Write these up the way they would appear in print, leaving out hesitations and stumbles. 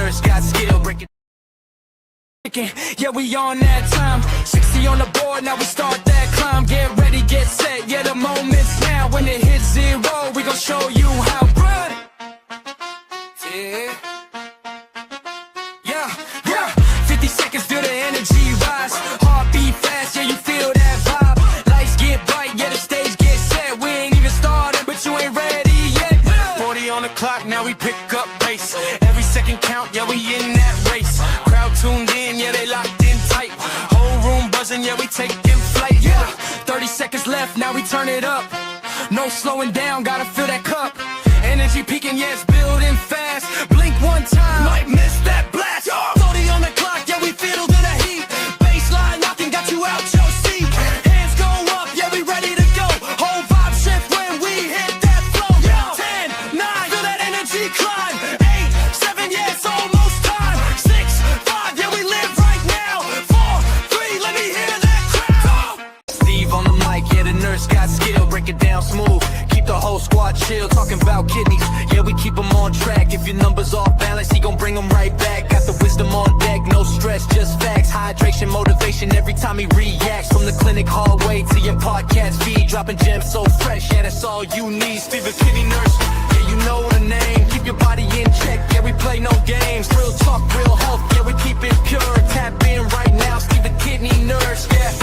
Kidneydisease, got skill, break it. Yeah, we on that time. 60 on the board, now we start that climb. Get ready, get set, yeah, the moment's now. When it hits zero, we gon' show you how good. Yeah. 50 seconds, feel the energy rise. Heartbeat fast, yeah, you feel that vibe. Lights get bright, yeah, the stage gets set. We ain't even started, but you ain't ready yet. 40 on the clock, now we pick up pace. Every second count, yeah, we in that race. Crowd tuned in, yeah, they locked in tight. Whole room buzzing, yeah, we taking flight. Yeah, 30 seconds left, now we turn it up. No slowing down, gotta fill that cup. Energy peaking, yeah, it's building fast. Blink one time, might miss that blast. 40 on the clock, yeah, we feel to the heat. Baseline knocking, got you out your seat. Hands go up, yeah, we ready to go. Whole vibe shift when we hit that flow. 10, 9, feel that energy climb. 8, 7, yeah, it's almost time. 6, 5, yeah, we live right now. 4, 3, let me hear that crowd. Steve on the mic, yeah, the nurse got skill. Break it down smooth, keep the whole squad chill. Talking about kidneys, yeah, we keep them on track. If your numbers off balance, he gon' bring them right back. Got the wisdom on deck, no stress, just facts. Hydration, motivation every time he reacts. From the clinic hallway to your podcast feed, dropping gems so fresh, yeah, that's all you need. Stevethekidneynurse, yeah, you know the name. Keep your body in check, yeah, we play no games. Real talk, real health, yeah, we keep it pure. Tap in right now, Stevethekidneynurse, yeah.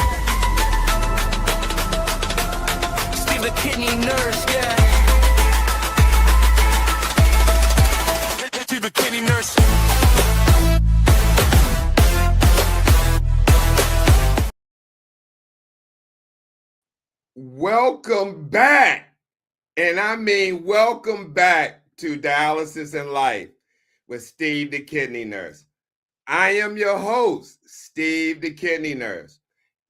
Stevethekidneynurse, yeah. Stevethekidneynurse. Welcome back, and I mean welcome back to Dialysis Life with Stevethekidneynurse. I am your host, Stevethekidneynurse,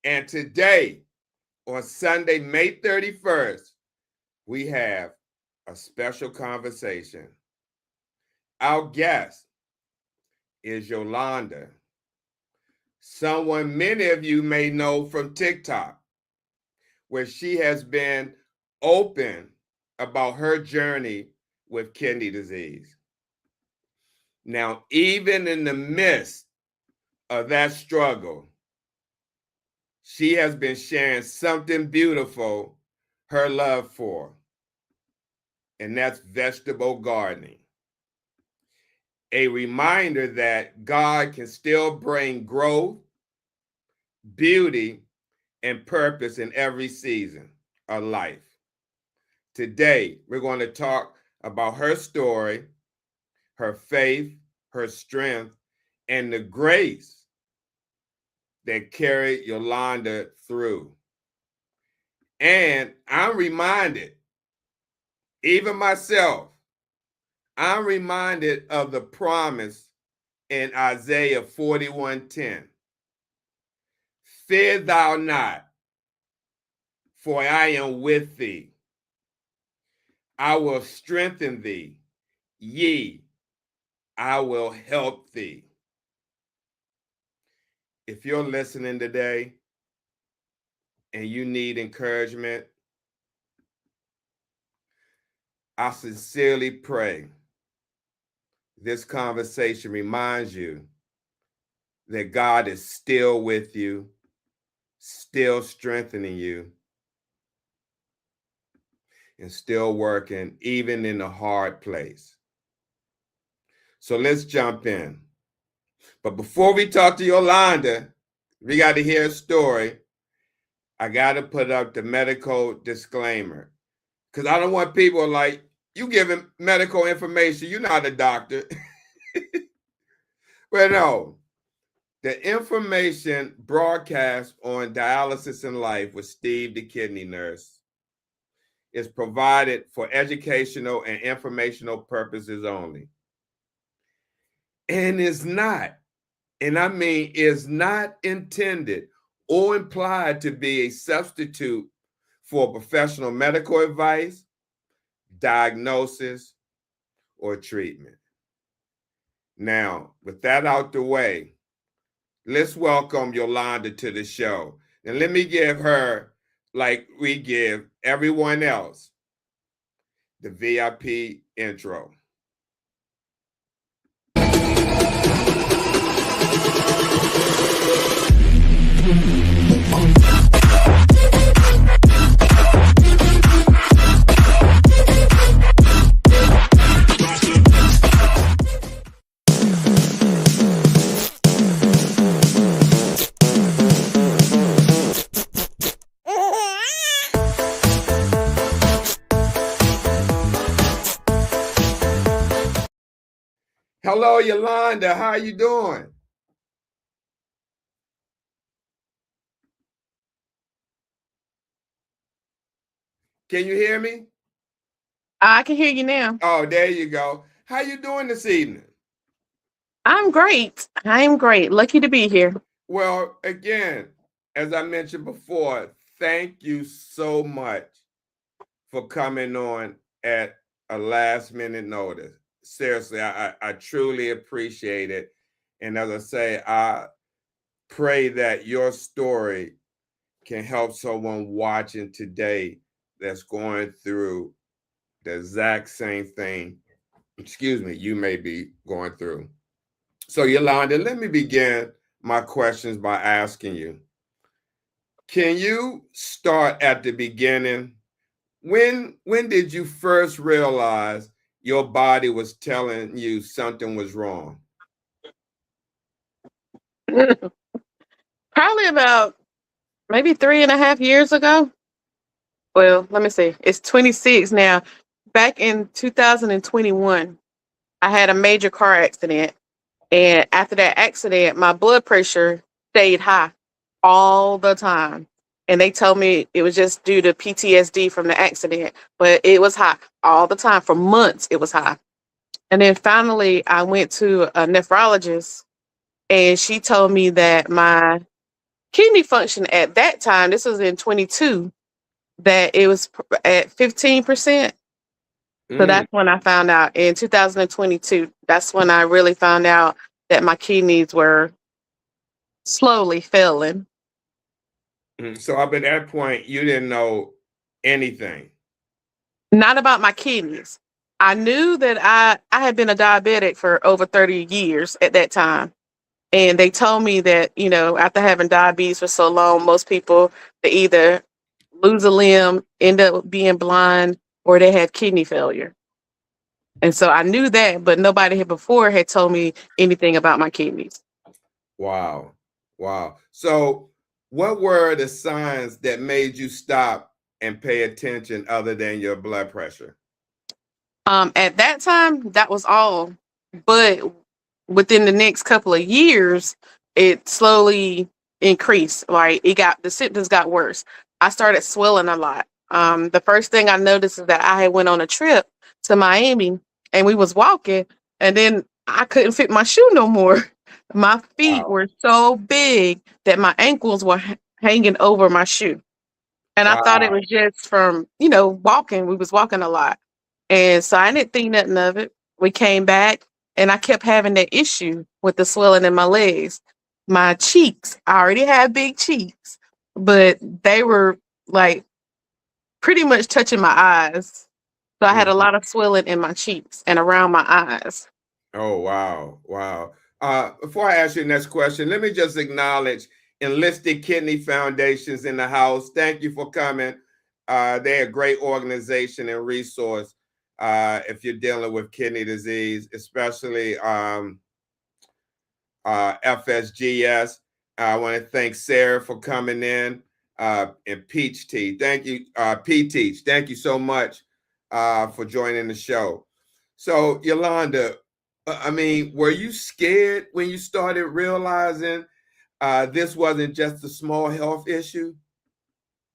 and today, on Sunday, May 31st, we have a special conversation. Our guest is Yolanda, someone many of you may know from TikTok, where she has been open about her journey with kidney disease. Now, even in the midst of that struggle, she has been sharing something beautiful, her love for, and that's vegetable gardening. A reminder that God can still bring growth, beauty, and purpose in every season of life. Today, we're going to talk about her story, her faith, her strength, and the grace that carried Yolanda through. And I'm reminded, even myself, I'm reminded of the promise in Isaiah 41:10. Fear thou not, for I am with thee. I will strengthen thee. Yea, I will help thee. If you're listening today and you need encouragement, I sincerely pray this conversation reminds you that God is still with you, still strengthening you, and still working even in a hard place. So let's jump in. But before we talk to Yolanda, we got to hear a story. I got to put up the medical disclaimer, because I don't want people like, you giving medical information, you're not a doctor. But no, the information broadcast on Dialysis Life with Stevethekidneynurse is provided for educational and informational purposes only. And is not, and I mean is not intended or implied to be a substitute for professional medical advice, diagnosis, or treatment. Now, with that out the way, let's welcome Yolanda to the show. And let me give her, like we give everyone else, the VIP intro. Hello, Yolanda. How you doing? Can you hear me? I can hear you now. Oh, there you go. How you doing this evening? I'm great. I'm great. Lucky to be here. Well, again, as I mentioned before, thank you so much for coming on at a last minute notice. Seriously, I truly appreciate it. And as I say, I pray that your story can help someone watching today that's going through the exact same thing, you may be going through. So, Yolanda, let me begin my questions by asking you, can you start at the beginning? When did you first realize your body was telling you something was wrong? Probably about maybe 3.5 years ago. Well, let me see. It's 26 now. Back in 2021, I had a major car accident. And after that accident, my blood pressure stayed high all the time. And they told me it was just due to PTSD from the accident, but it was high all the time. For months, it was high. And then finally, I went to a nephrologist, and she told me that my kidney function at that time, this was in 22, that it was at 15%. So Mm, that's when I found out in 2022. That's when I really found out that my kidneys were slowly failing. So up at that point, you didn't know anything. Not about my kidneys. I knew that I had been a diabetic for over 30 years at that time. And they told me that, after having diabetes for so long, most people, they either lose a limb, end up being blind, or they have kidney failure. And so I knew that, but nobody had before had told me anything about my kidneys. Wow. Wow. So what were the signs that made you stop and pay attention other than your blood pressure? At that time, that was all. But within the next couple of years, it slowly increased. Like the symptoms got worse. I started swelling a lot. The first thing I noticed is that I had went on a trip to Miami, and we was walking, and then I couldn't fit my shoe no more. My feet Wow. were so big that my ankles were hanging over my shoe. And I thought it Wow. was just from, walking. We was walking a lot. And so I didn't think nothing of it. We came back, and I kept having that issue with the swelling in my legs. My cheeks, I already had big cheeks, but they were like pretty much touching my eyes. So I had a Mhm. lot of swelling in my cheeks and around my eyes. Oh, wow. Wow. Before I ask you the next question, let me just acknowledge Enlisted Kidney Foundations in the house. Thank you for coming. They're a great organization and resource if you're dealing with kidney disease, especially FSGS. I want to thank Sarah for coming in and Peach Tea. Thank you, P Teach. Thank you so much for joining the show. So, Yolanda, were you scared when you started realizing this wasn't just a small health issue?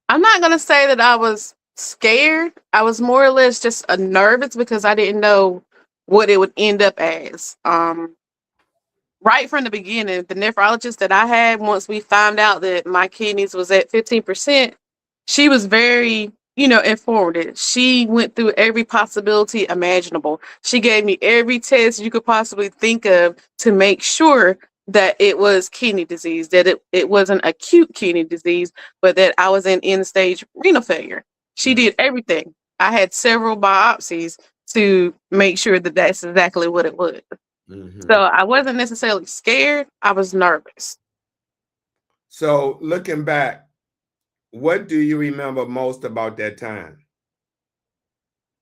I'm not going to say that I was scared. I was more or less just nervous because I didn't know what it would end up as. Right from the beginning, the nephrologist that I had, once we found out that my kidneys was at 15%, she was very, informative. She went through every possibility imaginable. She gave me every test you could possibly think of to make sure that it was kidney disease, that it wasn't acute kidney disease, but that I was in end stage renal failure. She Mhm. did everything. I had several biopsies to make sure that that's exactly what it was. So Mhm. I wasn't necessarily scared. I was nervous. So looking back, what do you remember most about that time?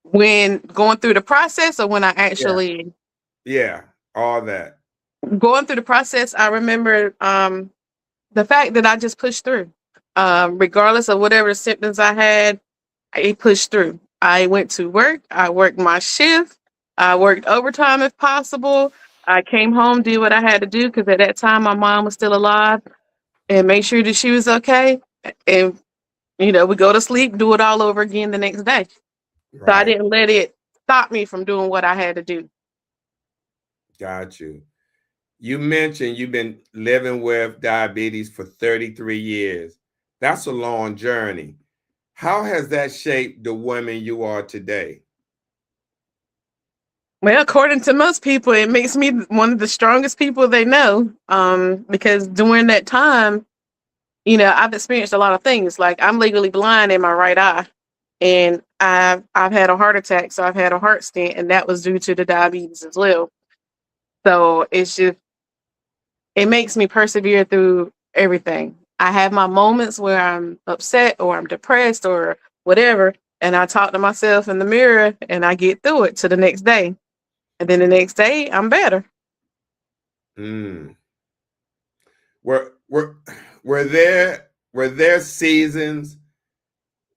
When going through the process, or when I Yeah. actually Yeah, all that. going through the process, I remember the fact that I just pushed through. Regardless of whatever symptoms I had, I pushed through. I went to work. I worked my shift. I worked overtime if possible. I came home, did what I had to do because at that time my mom was still alive, and make sure that she was okay. And we go to sleep, do it all over again the next day. So I Right. didn't let it stop me from doing what I had to do. Got you. You mentioned you've been living with diabetes for 33 years. That's a long journey. How has that shaped the woman you are today? Well, according to most people, it makes me one of the strongest people they know. Because during that time, I've experienced a lot of things. Like I'm legally blind in my right eye, and I've had a heart attack, so I've had a heart stent, and that was due to the diabetes as well. So it makes me persevere through everything. I have my moments where I'm upset or I'm depressed or whatever, and I talk to myself in the mirror and I get through it to the next day. And then the next day I'm better. Mm. Were were were there seasons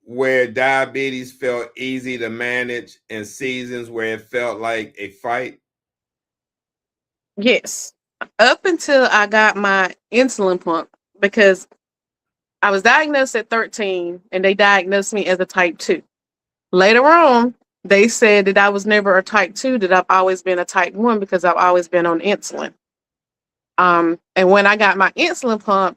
where diabetes felt easy to manage and seasons where it felt like a fight? Yes. Up until I got my insulin pump, because I was diagnosed at 13 and they diagnosed me as a type 2. Later on, they said that I was never a type 2, that I've always been a type 1 because I've always been on insulin. And when I got my insulin pump,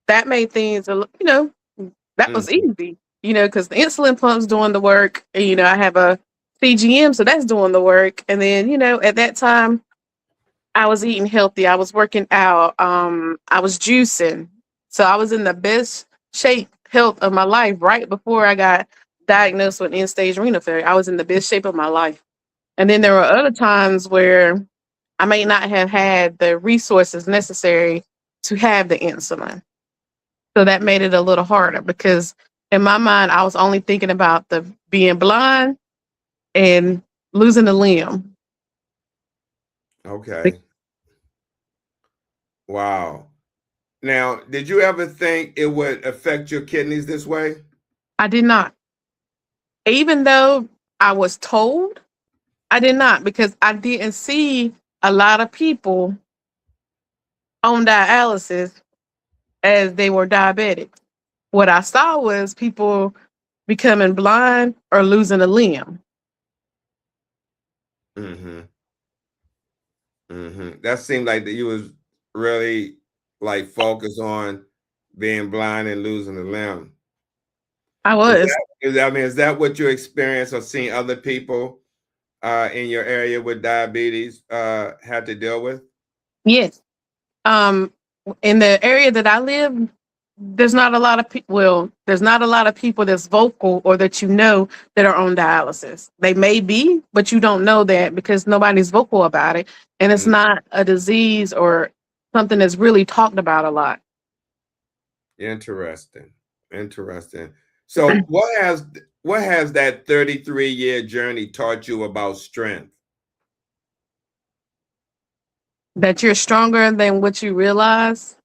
that made things, that was Mhm. easy, because the insulin pump's doing the work. And, I have a CGM, so that's doing the work. And then, at that time, I was eating healthy. I was working out. I was juicing. So I was in the best shape, health of my life right before I got diagnosed with end stage renal failure. I was in the best shape of my life. And then there were other times where I may not have had the resources necessary to have the insulin. So that made it a little harder because in my mind, I was only thinking about the being blind and losing a limb. Okay. Wow. Now, did you ever think it would affect your kidneys this way? I did not. Even though I was told, I did not, because I didn't see a lot of people on dialysis as they were diabetic. What I saw was people becoming blind or losing a limb. Mm-hmm. That seemed like that you was really like focused on being blind and losing a limb. I Is was. that is that what you experienced or seen other people in your area with diabetes had to deal with? Yes. Um, in the area that I live, there's not a lot of people. Well, there's not a lot of people that's vocal or that that are on dialysis. They may be, but you don't know that because nobody's vocal about it, and it's Mm, not a disease or something that's really talked about a lot. interesting. Interesting. So what has that 33-year journey taught you about strength? That you're stronger than what you realize.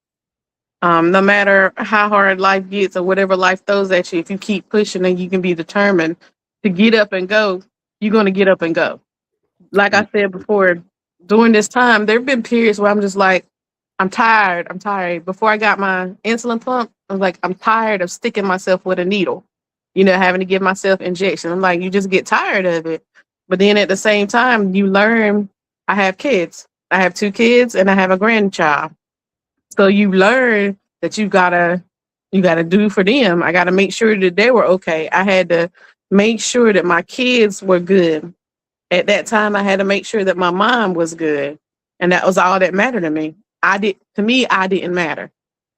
No matter how hard life gets or whatever life throws at you, if you keep pushing and you can be determined to get up and go, you're going to get up and go. Like Mm, I said before, during this time, there have been periods where I'm just like, I'm tired. I'm tired. Before I got my insulin pump, I was like, I'm tired of sticking myself with a needle, having to give myself injection. I'm like, you just get tired of it. But then at the same time, you learn. I have kids. I have 2 kids and I have a grandchild. So you learn that you gotta do for them. I gotta make sure that they were okay. I had to make sure that my kids were good. At that time, I had to make sure that my mom was good. And that was all that mattered to me. I didn't matter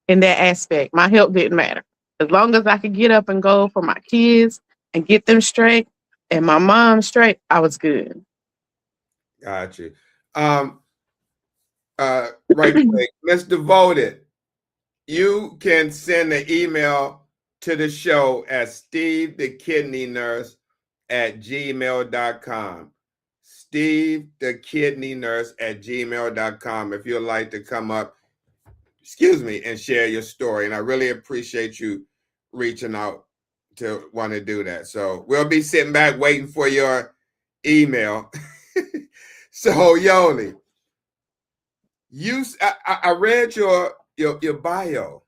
in that aspect. My health didn't matter. As long as I could get up and go for my kids and get them straight and my mom straight, I was good. got you. Right quick, Miss Devoted. you can send an email to the show at stevethekidneynurse@gmail.com. stevethekidneynurse@gmail.com if you'd like to come up, and share your story. And I really appreciate you reaching out to want to do that. So we'll be sitting back waiting for your email. So Yoli, I read your bio,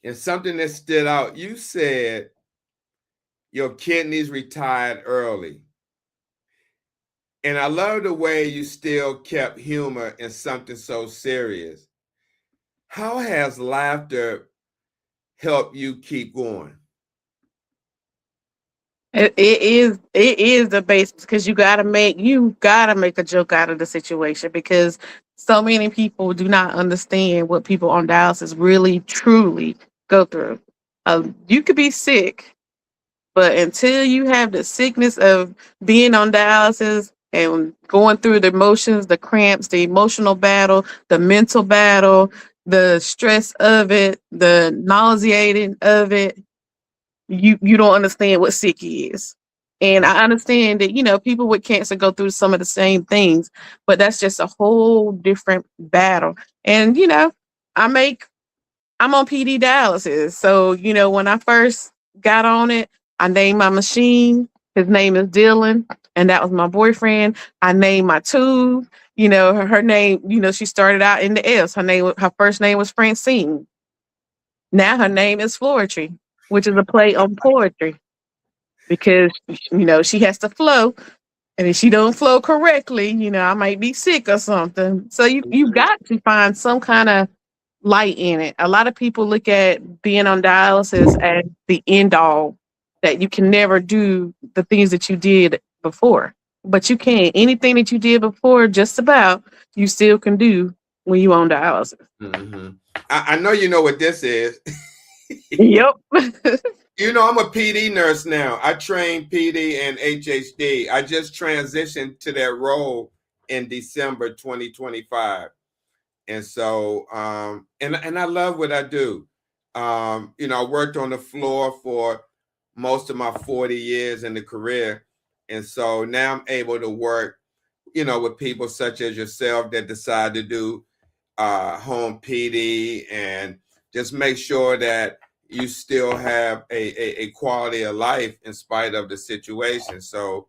and something that stood out. You said your kidneys retired early. And I love the way you still kept humor in something so serious. How has laughter helped you keep going? It is the basis, because you gotta make a joke out of the situation, because so many people do not understand what people on dialysis really truly go through. You could be sick, but until you have the sickness of being on dialysis and going through the emotions, the cramps, the emotional battle, the mental battle, the stress of it, the nauseating of it, you don't understand what sick is. And I understand that, people with cancer go through some of the same things, but that's just a whole different battle. And, I'm on PD dialysis. So, when I first got on it, I named my machine. His name is Dylan, and that was my boyfriend. I named my tube. Her name, she started out in the S. Her first name was Francine. Now her name is Floetry, which is a play on poetry, because, she has to flow. And if she don't flow correctly, I might be sick or something. So you got to find some kind of light in it. A lot of people look at being on dialysis as the end all, that you can never do the things that you did before. But you can. Anything that you did before, just about, you still can do when you on dialysis. Mm-hmm. I know you know what this is. Yep. I'm a PD nurse now. I train PD and HHD. I just transitioned to that role in December 2025. And so, and I love what I do. I worked on the floor for most of my 40 years in the career. And so now I'm able to work, with people such as yourself that decide to do home PD and just make sure that you still have a quality of life in spite of the situation. So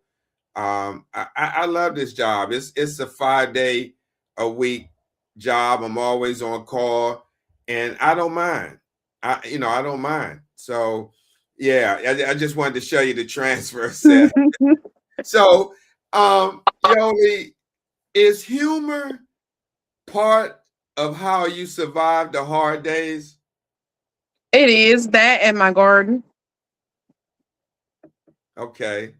I love this job. It's a 5-day a week job. I'm always on call, and I don't mind. I don't mind. So yeah, I just wanted to show you the transfer set. So Yoli, is humor part of how you survive the hard days? It is that, and my garden. Okay.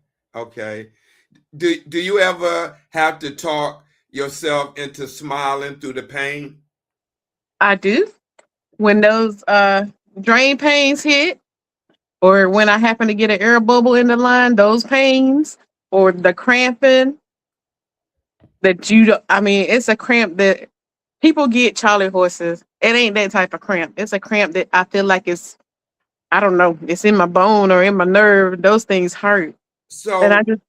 Do you ever have to talk yourself into smiling through the pain? I do. When those drain pains hit, or when I happen to get an air bubble in the line, those pains, or the cramping that it's a cramp that people get Charlie horses. It ain't that type of cramp. It's a cramp that I feel like I don't know, it's in my bone or in my nerve. Those things hurt. And So I just,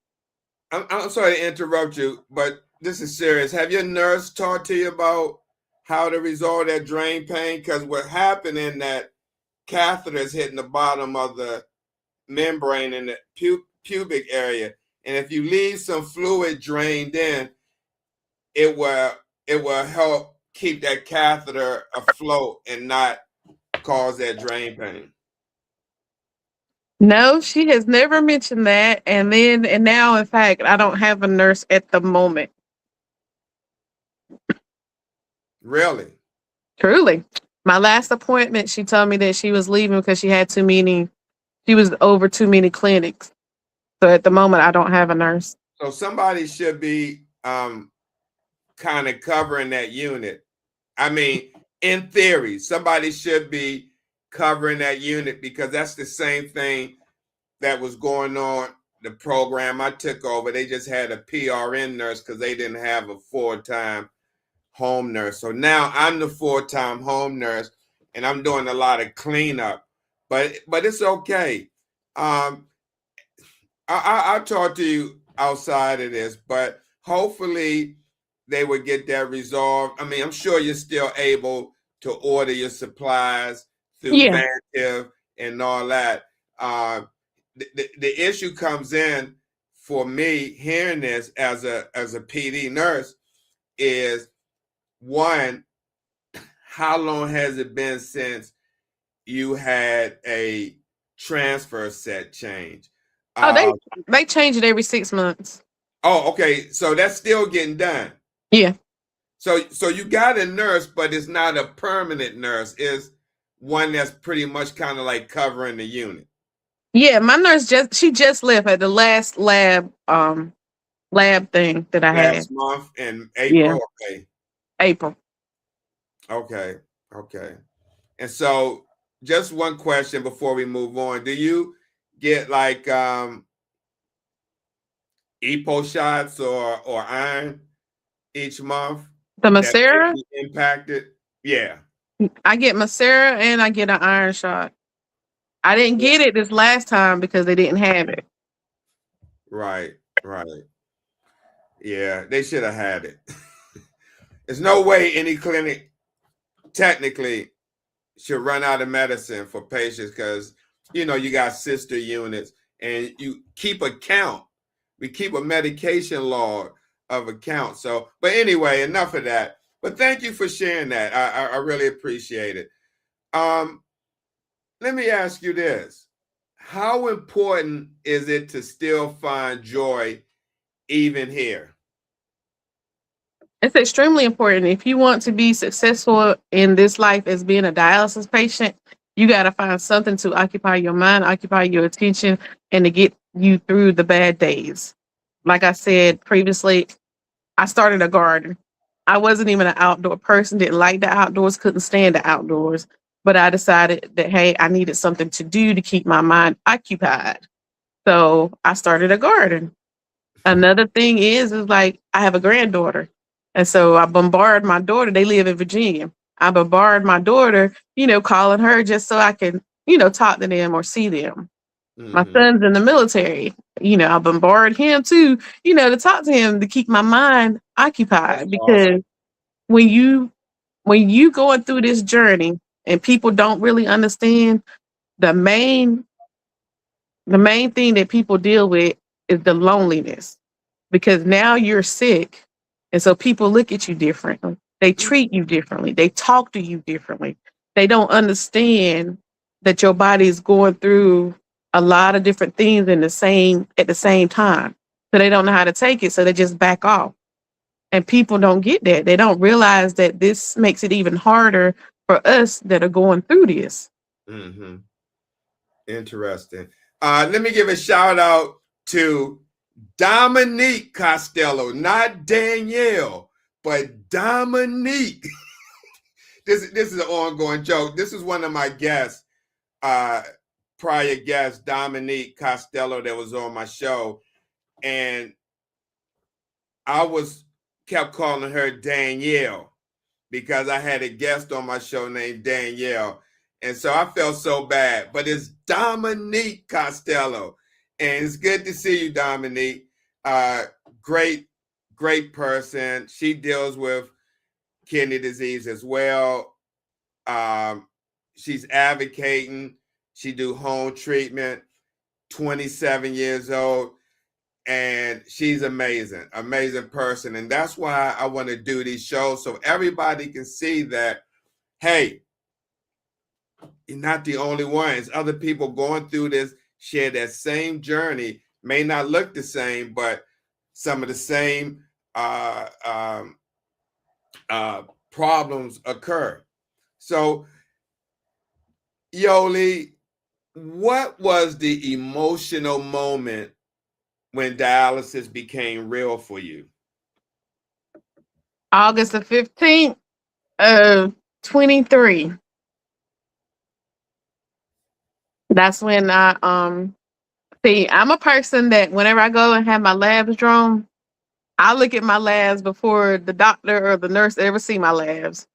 I'm sorry to interrupt you, but this is serious. Have your nurse talked to you about how to resolve that drain pain? Because what happened in that catheter is hitting the bottom of the membrane in the pubic area. And if you leave some fluid drained in, it will help keep that catheter afloat and not cause that drain pain. no, she has never mentioned that. And now, in fact, I don't have a nurse at the moment. Really? Truly. My last appointment, she told me that she was leaving because she was over too many clinics. So at the moment, I don't have a nurse. So somebody should be kind of covering that unit. I mean, in theory, somebody should be covering that unit, because that's the same thing that was going on. The program I took over, they just had a PRN nurse because they didn't have a full-time home nurse. So now I'm the full-time home nurse, and I'm doing a lot of cleanup, but it's okay. I'll talk to you outside of this, but hopefully they would get that resolved. I mean, I'm sure you're still able to order your supplies through Yeah. Vantive and all that. The issue comes in for me hearing this as a PD nurse is, one, how long has it been since you had a transfer set change? Oh, they change it every 6 months. Oh, okay. So that's still getting done. Yeah. So you got a nurse, but it's not a permanent nurse. It's one that's pretty much kind of like covering the unit. Yeah, my nurse just left at the last lab thing that I had. Last month in Yeah. April. Okay. April. Okay. Okay. And so just one question before we move on. Do you get like EPO shots or iron each month The that may Macera, be impacted? Yeah. I get Macera and I get an iron shot. I didn't get it this last time because they didn't have it. Right. Right. Yeah, they should have had it. There's no way any clinic technically should run out of medicine for patients because, you know, you got sister units and you keep a count. We keep a medication log of account. So, but anyway, enough of that. But thank you for sharing that. I really appreciate it. Let me ask you this. How important is it to still find joy even here? It's extremely important. If you want to be successful in this life as being a dialysis patient, you got to find something to occupy your mind, occupy your attention, and to get you through the bad days. Like I said previously, I started a garden. I wasn't even an outdoor person, didn't like the outdoors, couldn't stand the outdoors. But I decided that, hey, I needed something to do to keep my mind occupied. So I started a garden. Another thing is like I have a granddaughter. And so I bombard my daughter. They live in Virginia. I bombard my daughter, calling her just so I can, talk to them or see them. My son's in the military. I bombard him too, to talk to him to keep my mind occupied. That's Because awesome. when you going through this journey and people don't really understand, the main thing that people deal with is the loneliness. Because now you're sick. And so people look at you differently. They treat you differently. They talk to you differently. They don't understand that your body is going through a lot of different things at the same time. So they don't know how to take it. So they just back off. And people don't get that. They don't realize that this makes it even harder for us that are going through this. Mm-hmm. Interesting. Let me give a shout out to Dominique Costello, not Danielle, but Dominique. This is an ongoing joke. This is one of my guests, prior guest, Dominique Costello, that was on my show. And I kept calling her Danielle because I had a guest on my show named Danielle. And so I felt so bad, but it's Dominique Costello. And it's good to see you, Dominique. Great person. She deals with kidney disease as well. She's advocating. She do home treatment, 27 years old. And she's amazing person. And that's why I want to do these shows so everybody can see that, hey, you're not the only one. It's other people going through this, share that same journey, may not look the same, but some of the same problems occur. So, Yoli, what was the emotional moment when dialysis became real for you? August the 15th of 23. That's when I'm a person that whenever I go and have my labs drawn, I look at my labs before the doctor or the nurse ever see my labs.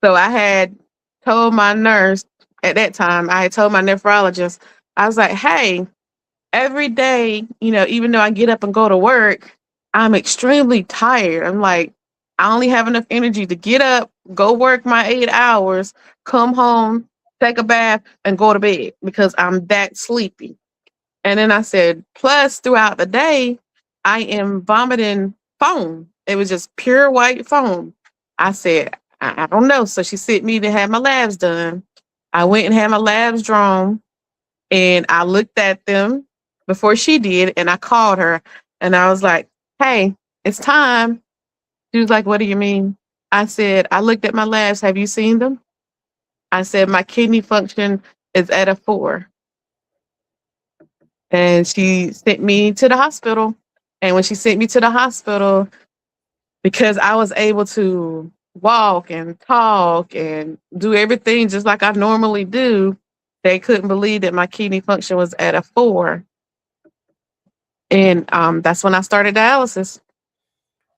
So I had told my nurse at that time, I had told my nephrologist, I was like, hey, every day, even though I get up and go to work, I'm extremely tired. I'm like, I only have enough energy to get up, go work my 8 hours, come home, take a bath, and go to bed because I'm that sleepy. And then I said, plus throughout the day, I am vomiting foam. It was just pure white foam. I said, I don't know. So she sent me to have my labs done. I went and had my labs drawn and I looked at them before she did. And I called her and I was like, hey, it's time. She was like, what do you mean? I said, I looked at my labs. Have you seen them? I said, my kidney function is at a 4. And she sent me to the hospital. And when she sent me to the hospital, because I was able to walk and talk and do everything just like I normally do, they couldn't believe that my kidney function was at a 4. And that's when I started dialysis.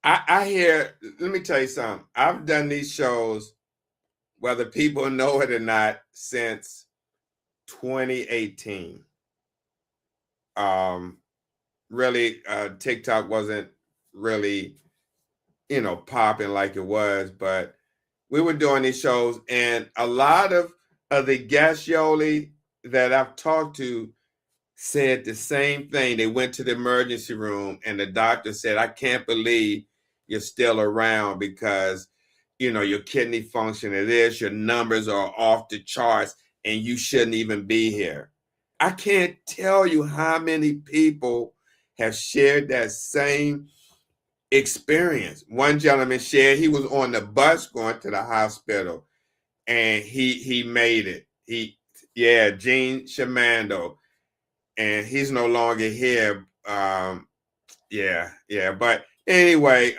I hear, let me tell you something. I've done these shows, whether people know it or not, since 2018. Really, TikTok wasn't really, popping like it was, but we were doing these shows, and a lot of the guests, Yoli, that I've talked to said the same thing. They went to the emergency room, and the doctor said, I can't believe you're still around because, your kidney function, your numbers are off the charts, and you shouldn't even be here. I can't tell you how many people have shared that same experience. One gentleman shared he was on the bus going to the hospital and he made it. Gene Shamando, and he's no longer here. But anyway,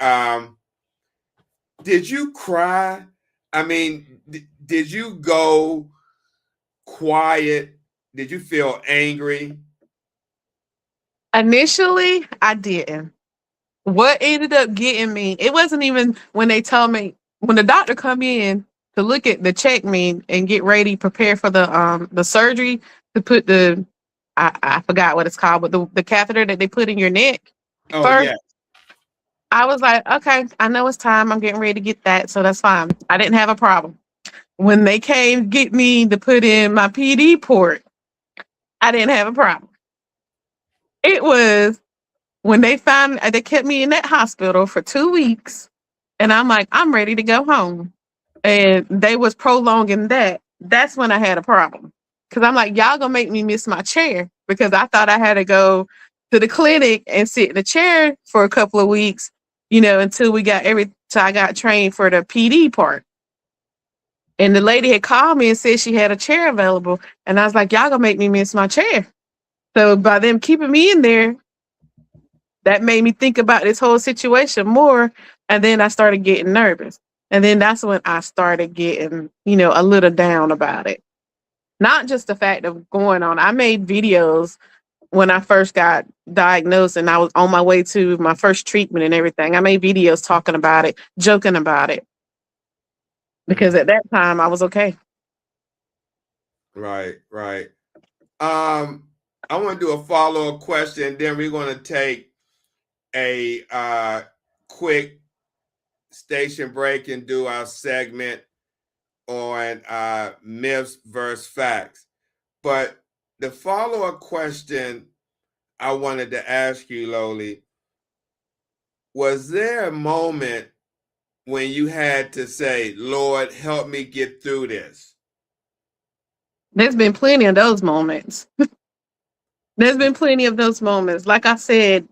did you cry? I mean, did you go quiet? Did you feel angry? Initially, I didn't. What ended up getting me, it wasn't even when they told me, when the doctor come in to check me and get ready, prepare for the surgery to put I forgot what it's called, but the catheter that they put in your neck. Oh, first, yeah. I was like, okay, I know it's time. I'm getting ready to get that, so that's fine. I didn't have a problem. When they came get me to put in my PD port, I didn't have a problem. It was when they kept me in that hospital for 2 weeks, and I'm like, I'm ready to go home. And they was prolonging that. That's when I had a problem. Cause I'm like, y'all gonna make me miss my chair because I thought I had to go to the clinic and sit in a chair for a couple of weeks, until I got trained for the PD part. And the lady had called me and said she had a chair available. And I was like, y'all gonna make me miss my chair. So by them keeping me in there, that made me think about this whole situation more. And then I started getting nervous. And then that's when I started getting, a little down about it. Not just the fact of going on. I made videos when I first got diagnosed and I was on my way to my first treatment and everything. I made videos talking about it, joking about it. Because at that time I was okay. Right. I want to do a follow-up question, then we're going to take a quick station break and do our segment on myths versus facts. But the follow-up question I wanted to ask you, Loli, was there a moment when you had to say, Lord, help me get through this? There's been plenty of those moments. There's been plenty of those moments. Like I said,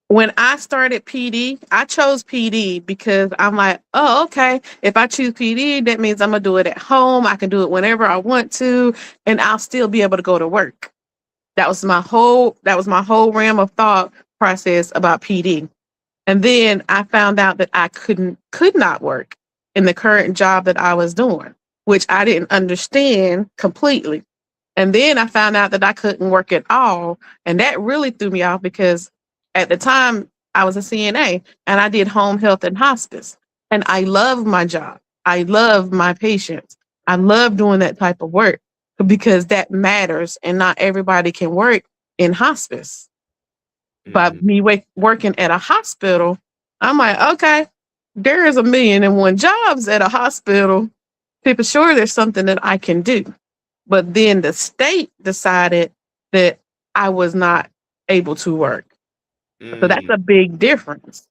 when I started PD, I chose PD because I'm like, oh, okay. If I choose PD, that means I'm gonna do it at home. I can do it whenever I want to, and I'll still be able to go to work. That was my whole realm of thought process about PD. And then I found out that I could not work in the current job that I was doing, which I didn't understand completely. And then I found out that I couldn't work at all. And that really threw me off because at the time I was a CNA and I did home health and hospice. And I loved my job. I love my patients. I love doing that type of work because that matters, and not everybody can work in hospice. By me working at a hospital, I'm like, okay, there is 1,000,001 jobs at a hospital. People, sure, there's something that I can do. But then the state decided that I was not able to work. So that's a big difference.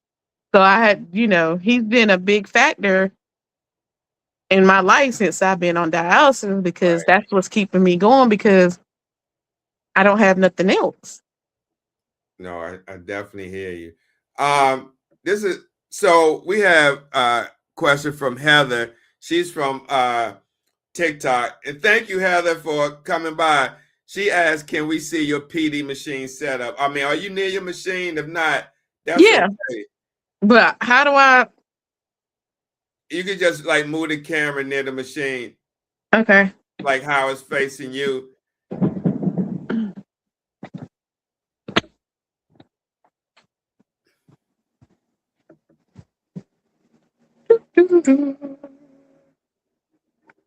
So I had, he's been a big factor in my life since I've been on dialysis, because that's what's keeping me going, because I don't have nothing else. No, I definitely hear you. So we have a question from Heather. She's from TikTok. And thank you, Heather, for coming by. She asked, can we see your PD machine setup? I mean, are you near your machine? If not, that's okay. But how do I? You can just like move the camera near the machine. Okay. Like how it's facing you.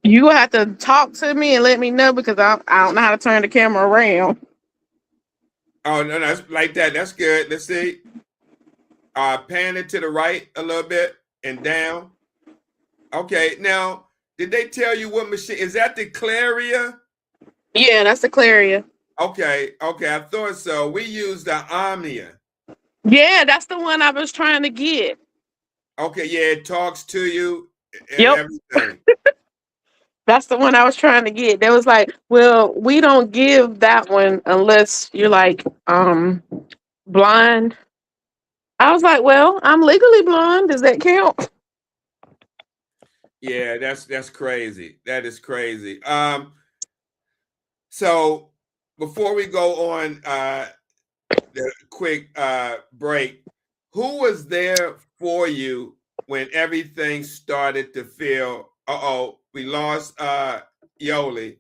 You have to talk to me and let me know, because I don't know how to turn the camera around. Oh, no, that's like that. That's good. Let's see. Pan it to the right a little bit and down. Okay. Now, did they tell you what machine? Is that the Claria? Yeah, that's the Claria. Okay. I thought so. We use the Omnia. Yeah, that's the one I was trying to get. Okay. Yeah, it talks to you and Yep. everything. That's the one I was trying to get. They was like, well, we don't give that one unless you're like blind. I was like, well, I'm legally blind. Does that count? Yeah, that's crazy. That is crazy. So before we go on the quick break, who was there for you when everything started to feel, we lost Yoli.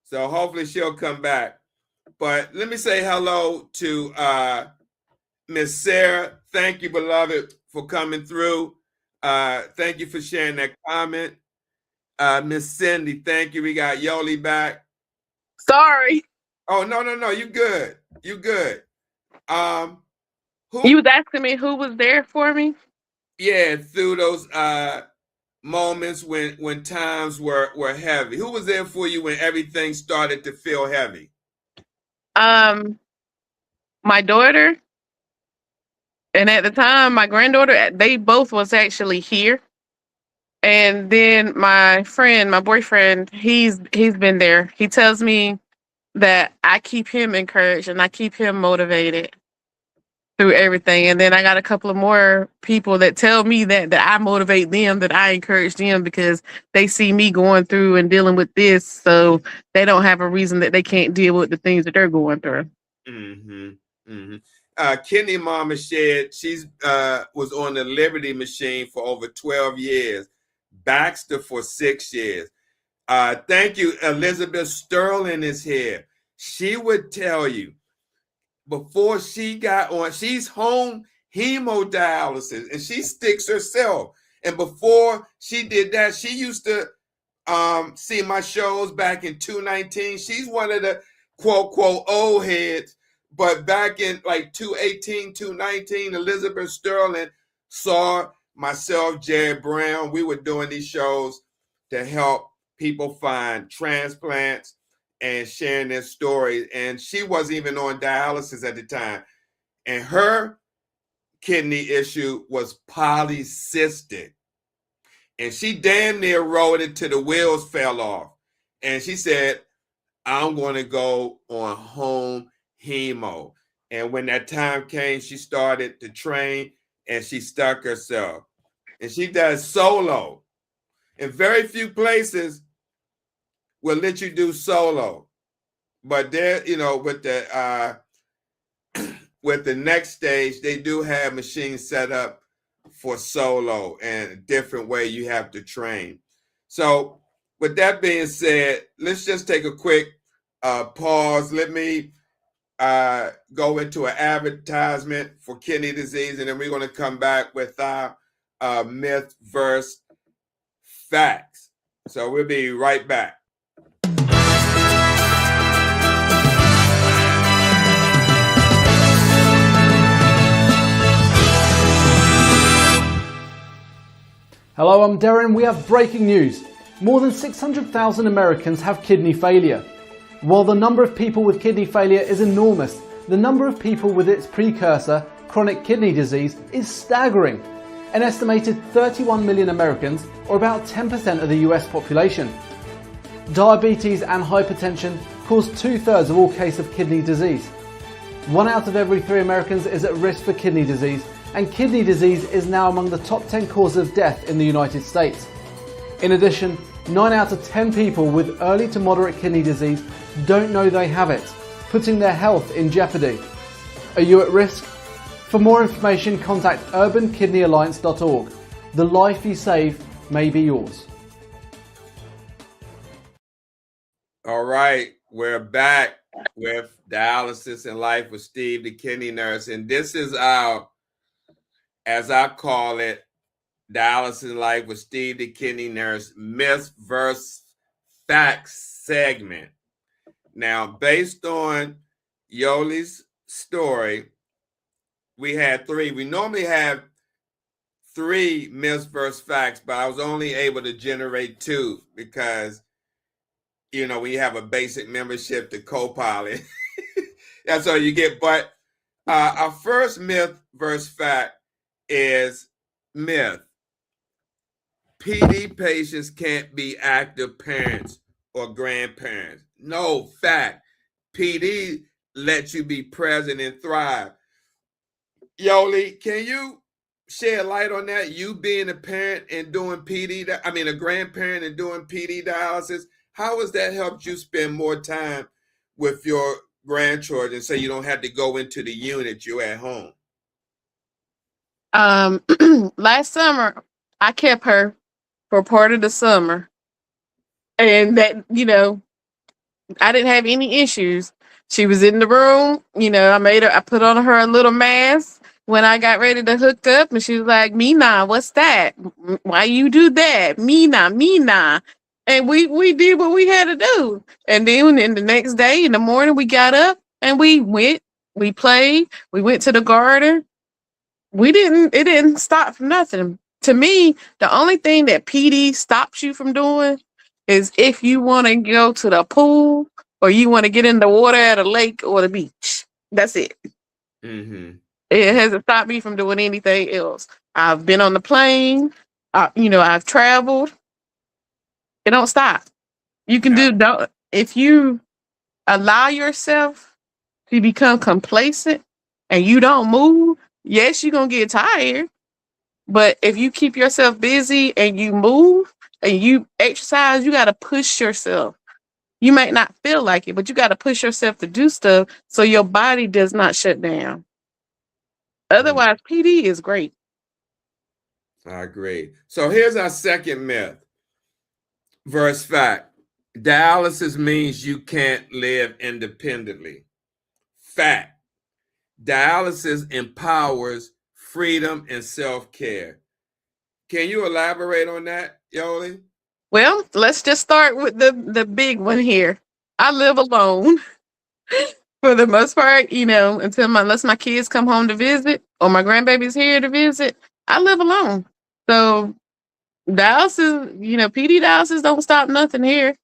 So hopefully she'll come back. But let me say hello to Miss Sarah. Thank you, beloved, for coming through. Thank you for sharing that comment. Miss Cindy, thank you. We got Yoli back. Sorry. Oh, no. You good. You good. You was asking me who was there for me? Yeah, through those moments when times were heavy. Who was there for you when everything started to feel heavy? My daughter, and at the time my granddaughter, they both was actually here. And then my friend, my boyfriend, he's been there. He tells me that I keep him encouraged and I keep him motivated through everything. And then I got a couple of more people that tell me that I motivate them, that I encourage them, because they see me going through and dealing with this, so they don't have a reason that they can't deal with the things that they're going through. Kidney Mama shared she's was on the Liberty machine for over 12 years, Baxter for 6 years. Thank you. Elizabeth Sterling is here. She would tell you, before she got on, she's home hemodialysis and she sticks herself. And before she did that, she used to see my shows back in 2019. She's one of the quote old heads. But back in like 2018, 2019, Elizabeth Sterling saw myself, Jared Brown. We were doing these shows to help people find transplants and sharing their stories. And she wasn't even on dialysis at the time. And her kidney issue was polycystic. And she damn near rode it till the wheels fell off. And she said, I'm going to go on home hemo. And when that time came, she started to train and she stuck herself. And she does solo. In very few places will let you do solo. But there, with the next stage, they do have machines set up for solo and a different way you have to train. So with that being said, let's just take a quick pause. Let me go into an advertisement for kidney disease, and then we're going to come back with our myth verse facts. So we'll be right back. Hello, I'm Darren. We have breaking news. More than 600,000 Americans have kidney failure. While the number of people with kidney failure is enormous, the number of people with its precursor, chronic kidney disease, is staggering. An estimated 31 million Americans, or about 10% of the US population. Diabetes and hypertension cause 2/3 of all cases of kidney disease. 1 out of every 3 Americans is at risk for kidney disease, and kidney disease is now among the top 10 causes of death in the United States. In addition, 9 out of 10 people with early to moderate kidney disease don't know they have it, putting their health in jeopardy. Are you at risk? For more information, contact urbankidneyalliance.org. The life you save may be yours. All right, we're back with Dialysis in Life with Steve, the kidney nurse. And this is our, as I call it, Dialysis in Life with Steve, the kidney nurse, myth versus facts segment. Now, based on Yoli's story, we had 3. We normally have 3 myths versus facts, but I was only able to generate 2 because, you know, we have a basic membership to Copilot. That's all you get. But our first myth versus fact is myth. PD patients can't be active parents or grandparents. No, fact. PD lets you be present and thrive. Yoli, can you shed light on that? You being a parent and doing a grandparent and doing PD dialysis, how has that helped you spend more time with your grandchildren so you don't have to go into the unit, you're at home? Last summer, I kept her for part of the summer. And that, I didn't have any issues. She was in the room, I put on her a little mask when I got ready to hook up, and she was like, Mina, what's that? Why you do that? Mina. And we did what we had to do. And then in the next day, in the morning, we got up and we played, we went to the garden. It didn't stop from nothing. To me, the only thing that PD stops you from doing is if you want to go to the pool or you want to get in the water at a lake or the beach. That's it. Mm-hmm. It hasn't stopped me from doing anything else. I've been on the plane. I've traveled. It don't stop. You can if you allow yourself to become complacent and you don't move, yes, you're going to get tired. But if you keep yourself busy and you move and you exercise, you got to push yourself. You might not feel like it, but you got to push yourself to do stuff so your body does not shut down. Otherwise, PD is great. I agree. So here's our second myth versus fact. Dialysis means you can't live independently. Fact. Dialysis empowers freedom and self-care. Can you elaborate on that, Yoli? Well, let's just start with the big one here. I live alone for the most part, unless my kids come home to visit or my grandbaby's here to visit, I live alone. So dialysis, PD dialysis don't stop nothing here.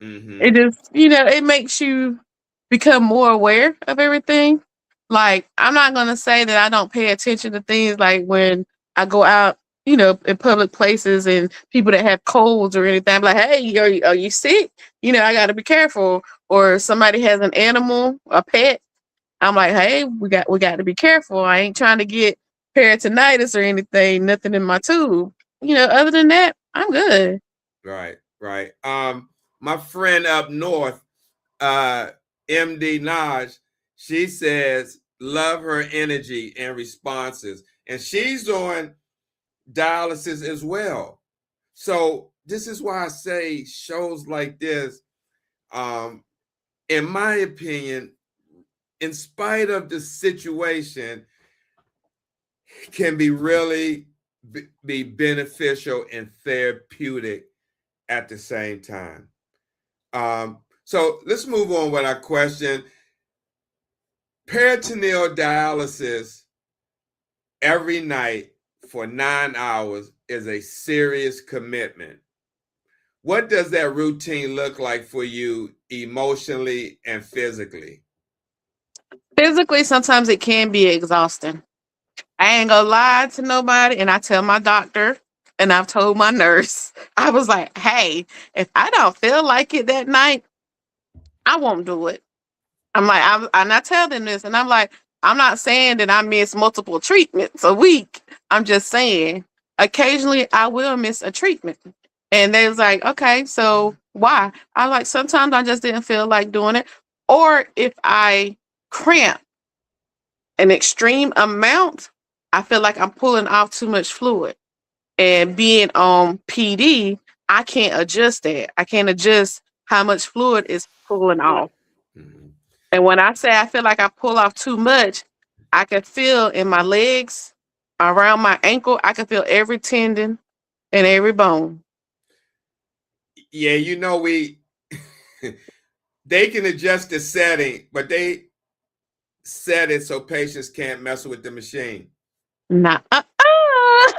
Mm-hmm. It just, it makes you become more aware of everything. Like, I'm not going to say that I don't pay attention to things like when I go out, in public places and people that have colds or anything. I'm like, hey, are you sick? I got to be careful. Or somebody has an animal, a pet. I'm like, hey, we got to be careful. I ain't trying to get peritonitis or anything, nothing in my tube. Other than that, I'm good. Right. My friend up north, MD Naj, she says, love her energy and responses. And she's on dialysis as well. So this is why I say shows like this, in my opinion, in spite of the situation, can be really be beneficial and therapeutic at the same time. So let's move on with our question. Peritoneal dialysis every night for 9 hours is a serious commitment. What does that routine look like for you emotionally and physically? Physically, sometimes it can be exhausting. I ain't gonna lie to nobody, and I tell my doctor, and I've told my nurse, I was like, hey, if I don't feel like it that night, I won't do it. I'm like, and I tell them this, and I'm like, I'm not saying that I miss multiple treatments a week. I'm just saying occasionally I will miss a treatment. And they was like, okay, so why? I like, sometimes I just didn't feel like doing it. Or if I cramp an extreme amount, I feel like I'm pulling off too much fluid. And being on PD, I can't adjust that. I can't adjust how much fluid is pulling off. Mhm. And when I say I feel like I pull off too much, I can feel in my legs, around my ankle, I can feel every tendon and every bone. Yeah, they can adjust the setting, but they set it so patients can't mess with the machine. Nah, Uh-oh,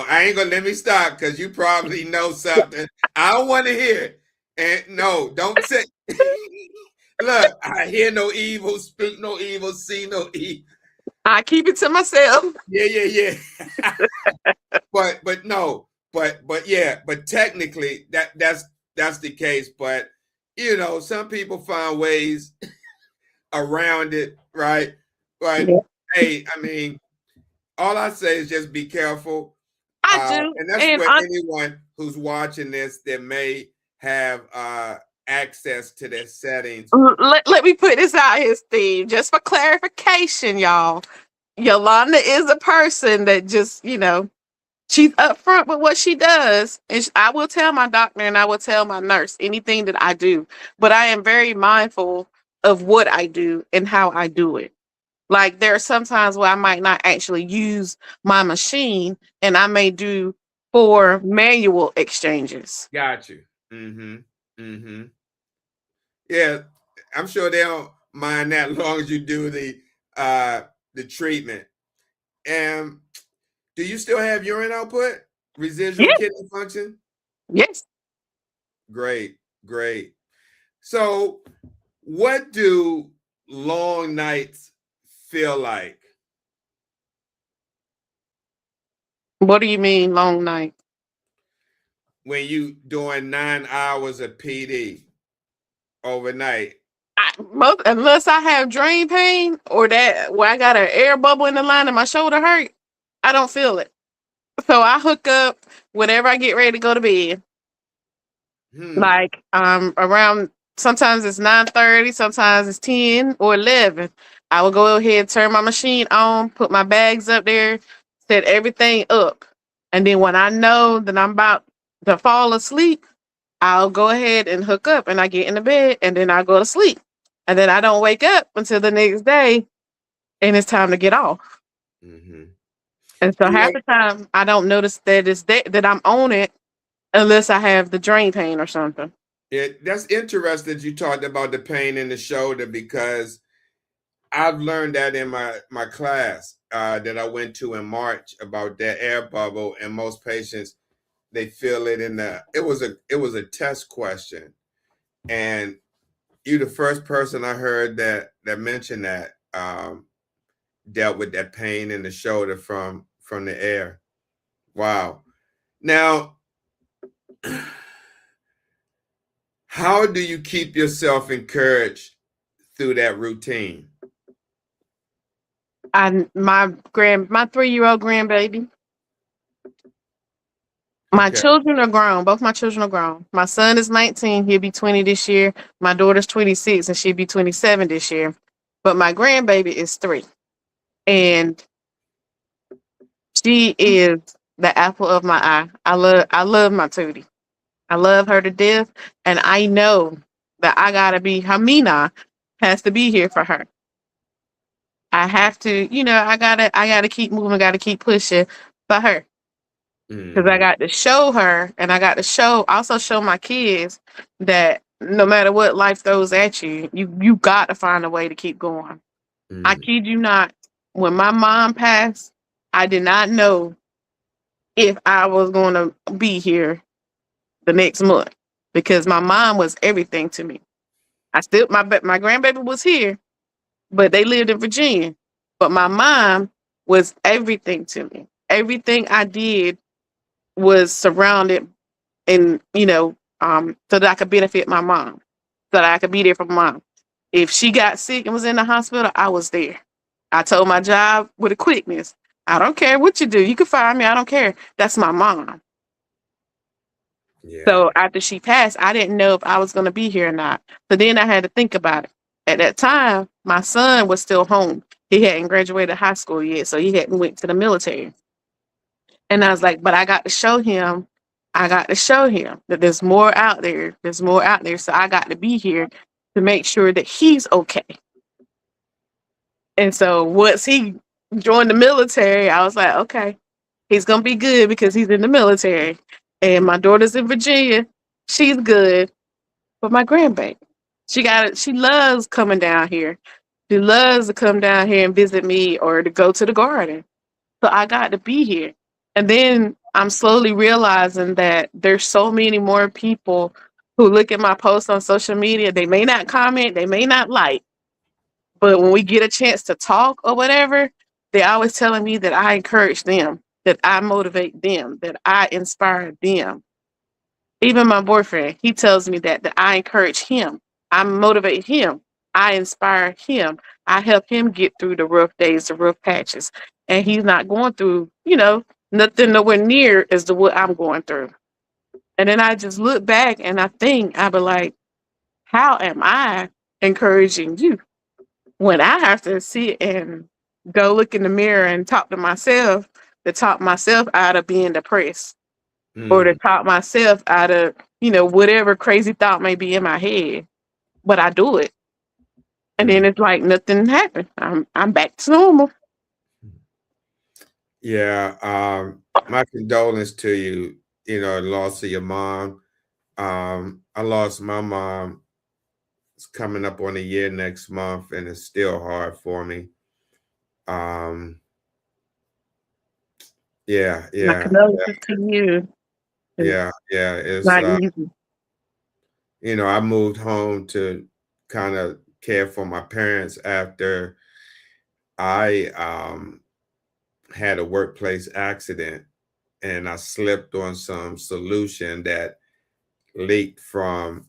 I ain't gonna let me stop because you probably know something. I don't want to hear it. And no, don't say. Look, I hear no evil, speak no evil, see no evil. I keep it to myself. Yeah. but no, but yeah, but technically that's the case. But some people find ways around it, right? But Yeah. hey, I mean, all I say is just be careful. I do. And that's And for anyone who's watching this that may have access to their settings. let me put this out here, Steve, just for clarification, y'all. Yolanda is a person that just, she's upfront with what she does. And I will tell my doctor and I will tell my nurse anything that I do. But I am very mindful of what I do and how I do it. Like there are some times where I might not actually use my machine and I may do 4 manual exchanges. Got you. Mm-hmm. Yeah, I'm sure they don't mind that as long as you do the treatment. And do you still have urine output? Residual Yes, kidney function? yes. Great. So what do long nights feel like? What do you mean long night? When you doing 9 hours of PD overnight? Unless I have drain pain or that where I got an air bubble in the line and my shoulder hurt, I don't feel it. So I hook up whenever I get ready to go to bed. Like around, sometimes it's 9:30, sometimes it's 10 or 11. I will go ahead, turn my machine on, put my bags up there, set everything up. And then when I know that I'm about to fall asleep, I'll go ahead and hook up and I get in the bed and then I go to sleep. And then I don't wake up until the next day and it's time to get off. Mm-hmm. And so half the time I don't notice that that I'm on it unless I have the drain pain or something. That's interesting that you talked about the pain in the shoulder because I've learned that in my class that I went to in March about that air bubble, and most patients they feel it in the. It was a test question, and you're the first person I heard that mentioned that dealt with that pain in the shoulder from the air. Wow. Now, how do you keep yourself encouraged through that routine? My 3-year-old grandbaby. My Okay. children are grown. Both my children are grown. My son is 19. He'll be 20 this year. My daughter's 26 and she'll be 27 this year. But my grandbaby is 3. And she is the apple of my eye. I love my Tootie. I love her to death. And I know that I gotta be Hamina has to be here for her. I have to, I gotta keep moving, gotta keep pushing for her. because I Mhm. got to show her, and I got to also show my kids that no matter what life throws at you, you got to find a way to keep going. I Mhm. kid you not. When my mom passed, I did not know if I was going to be here the next month because my mom was everything to me. My grandbaby was here, but they lived in Virginia. But my mom was everything to me. Everything I did was surrounded and so that I could benefit my mom, so that I could be there for my mom. If she got sick and was in the hospital, I was there. I told my job with a quickness, I don't care what you do. You can fire me. I don't care. That's my mom. Yeah. So after she passed, I didn't know if I was going to be here or not. So then I had to think about it. At that time, my son was still home. He hadn't graduated high school yet, so he hadn't went to the military. And I was like, but I got to show him that there's more out there. There's more out there. So I got to be here to make sure that he's okay. And so once he joined the military, I was like, okay, he's gonna be good because he's in the military. And my daughter's in Virginia. She's good. But my grandbaby, she loves coming down here. She loves to come down here and visit me or to go to the garden. So I got to be here. And then I'm slowly realizing that there's so many more people who look at my posts on social media. They may not comment, they may not like, but when we get a chance to talk or whatever, they're always telling me that I encourage them, that I motivate them, that I inspire them. Even my boyfriend, he tells me that I encourage him, I motivate him, I inspire him, I help him get through the rough days, the rough patches. And he's not going through, nothing nowhere near as to what I'm going through. And then I just look back and I be like, how am I encouraging you when I have to sit and go look in the mirror and talk myself out of being depressed? Or to Mm. talk myself out of, whatever crazy thought may be in my head. But I do it. And then Mm. it's like nothing happened. I'm back to normal. Yeah. My condolence to you, the loss of your mom. I lost my mom. It's coming up on a year next month, and it's still hard for me. Um, yeah, My yeah, condolences to you. It's yeah. It's not easy. I moved home to kind of care for my parents after I had a workplace accident and I slipped on some solution that leaked from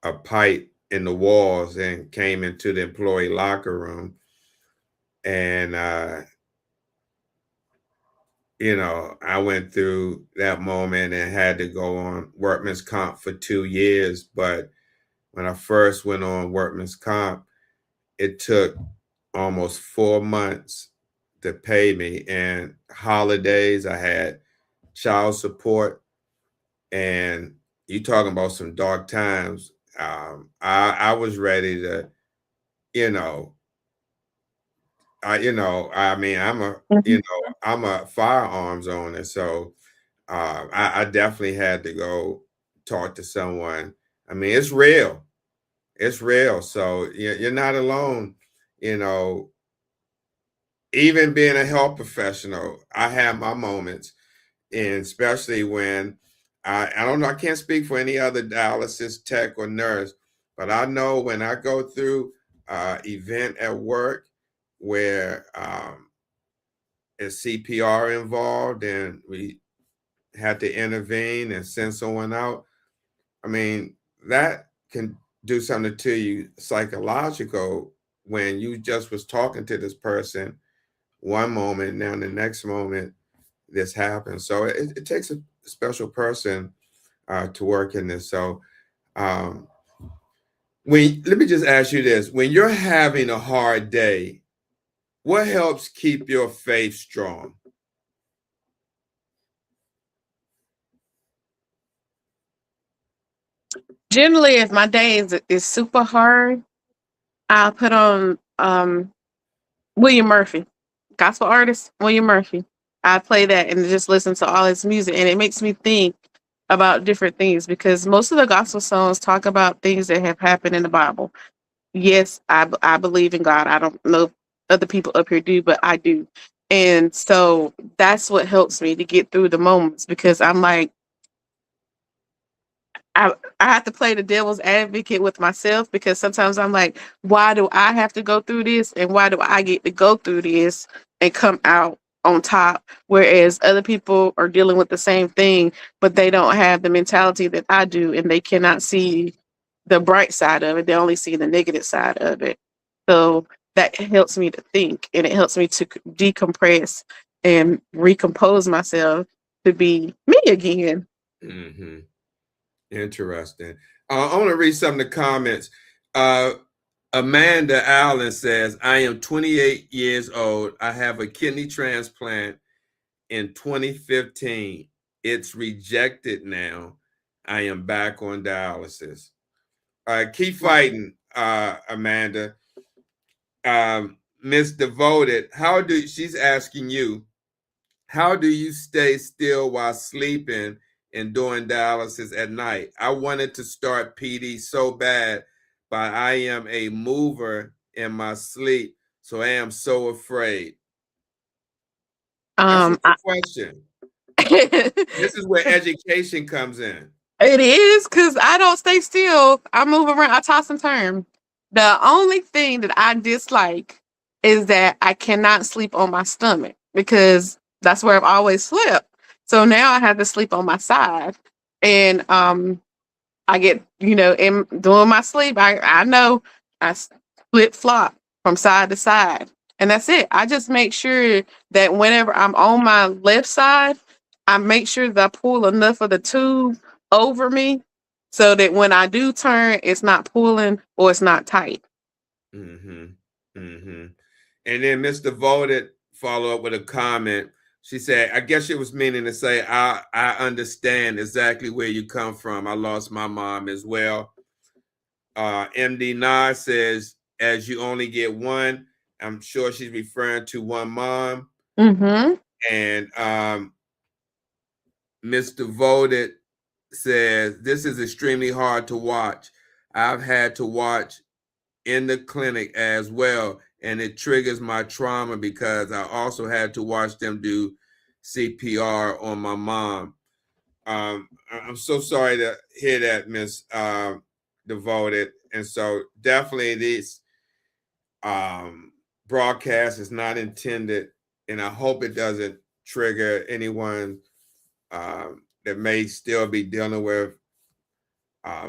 a pipe in the walls and came into the employee locker room. And, I went through that moment and had to go on workman's comp for 2 years. But when I first went on workman's comp, it took almost 4 months to pay me. And holidays, I had child support. And you talking about some dark times. I was ready to, you know, I mean, Mhm. I'm a firearms owner, so I definitely had to go talk to someone. I mean, it's real. It's real. So you're not alone. You know, even being a health professional, I have my moments, and especially when I don't know, I can't speak for any other dialysis tech or nurse, but I know when I go through event at work where is CPR involved and we had to intervene and send someone out. I mean, that can do something to you psychological when you just was talking to this person one moment, now the next moment this happens. So it takes a special person to work in this. So um, let me just ask you this: when you're having a hard day, what helps keep your faith strong? Generally, if my day is super hard, I'll put on William Murphy, gospel artist William Murphy. I play that and just listen to all his music, and it makes me think about different things because most of the gospel songs talk about things that have happened in the Bible. Yes, I believe in God. I don't know if other people up here do, but I do. And so that's what helps me to get through the moments because I'm like, I have to play the devil's advocate with myself because sometimes I'm like, why do I have to go through this? And why do I get to go through this and come out on top? Whereas other people are dealing with the same thing, but they don't have the mentality that I do and they cannot see the bright side of it. They only see the negative side of it. So that helps me to think and it helps me to decompress and recompose myself to be me again. Mm-hmm. Interesting. I want to read some of the comments. Amanda Allen says, I am 28 years old. I have a kidney transplant in 2015. It's rejected now. I am back on dialysis. Keep fighting, Amanda. Miss Devoted, she's asking you, how do you stay still while sleeping and doing dialysis at night? I wanted to start PD so bad, but I am a mover in my sleep, so I am so afraid. That's a good question. This is where education comes in. It is because I don't stay still. I move around. I toss and turn. The only thing that I dislike is that I cannot sleep on my stomach because that's where I've always slept. So now I have to sleep on my side, and I get in during my sleep. I know I flip flop from side to side, and that's it. I just make sure that whenever I'm on my left side, I make sure that I pull enough of the tube over me so that when I do turn, it's not pulling or it's not tight. Mm-hmm. Mm-hmm. And then Miss Devoted follow up with a comment. She said, I guess she was meaning to say, I understand exactly where you come from. I lost my mom as well. MD Nas says, as you only get one, I'm sure she's referring to one mom. Mm-hmm. And Miss Devoted says, this is extremely hard to watch. I've had to watch in the clinic as well, and it triggers my trauma because I also had to watch them do CPR on my mom. I'm so sorry to hear that, Miss Devoted. And so definitely this broadcast is not intended, and I hope it doesn't trigger anyone that may still be dealing with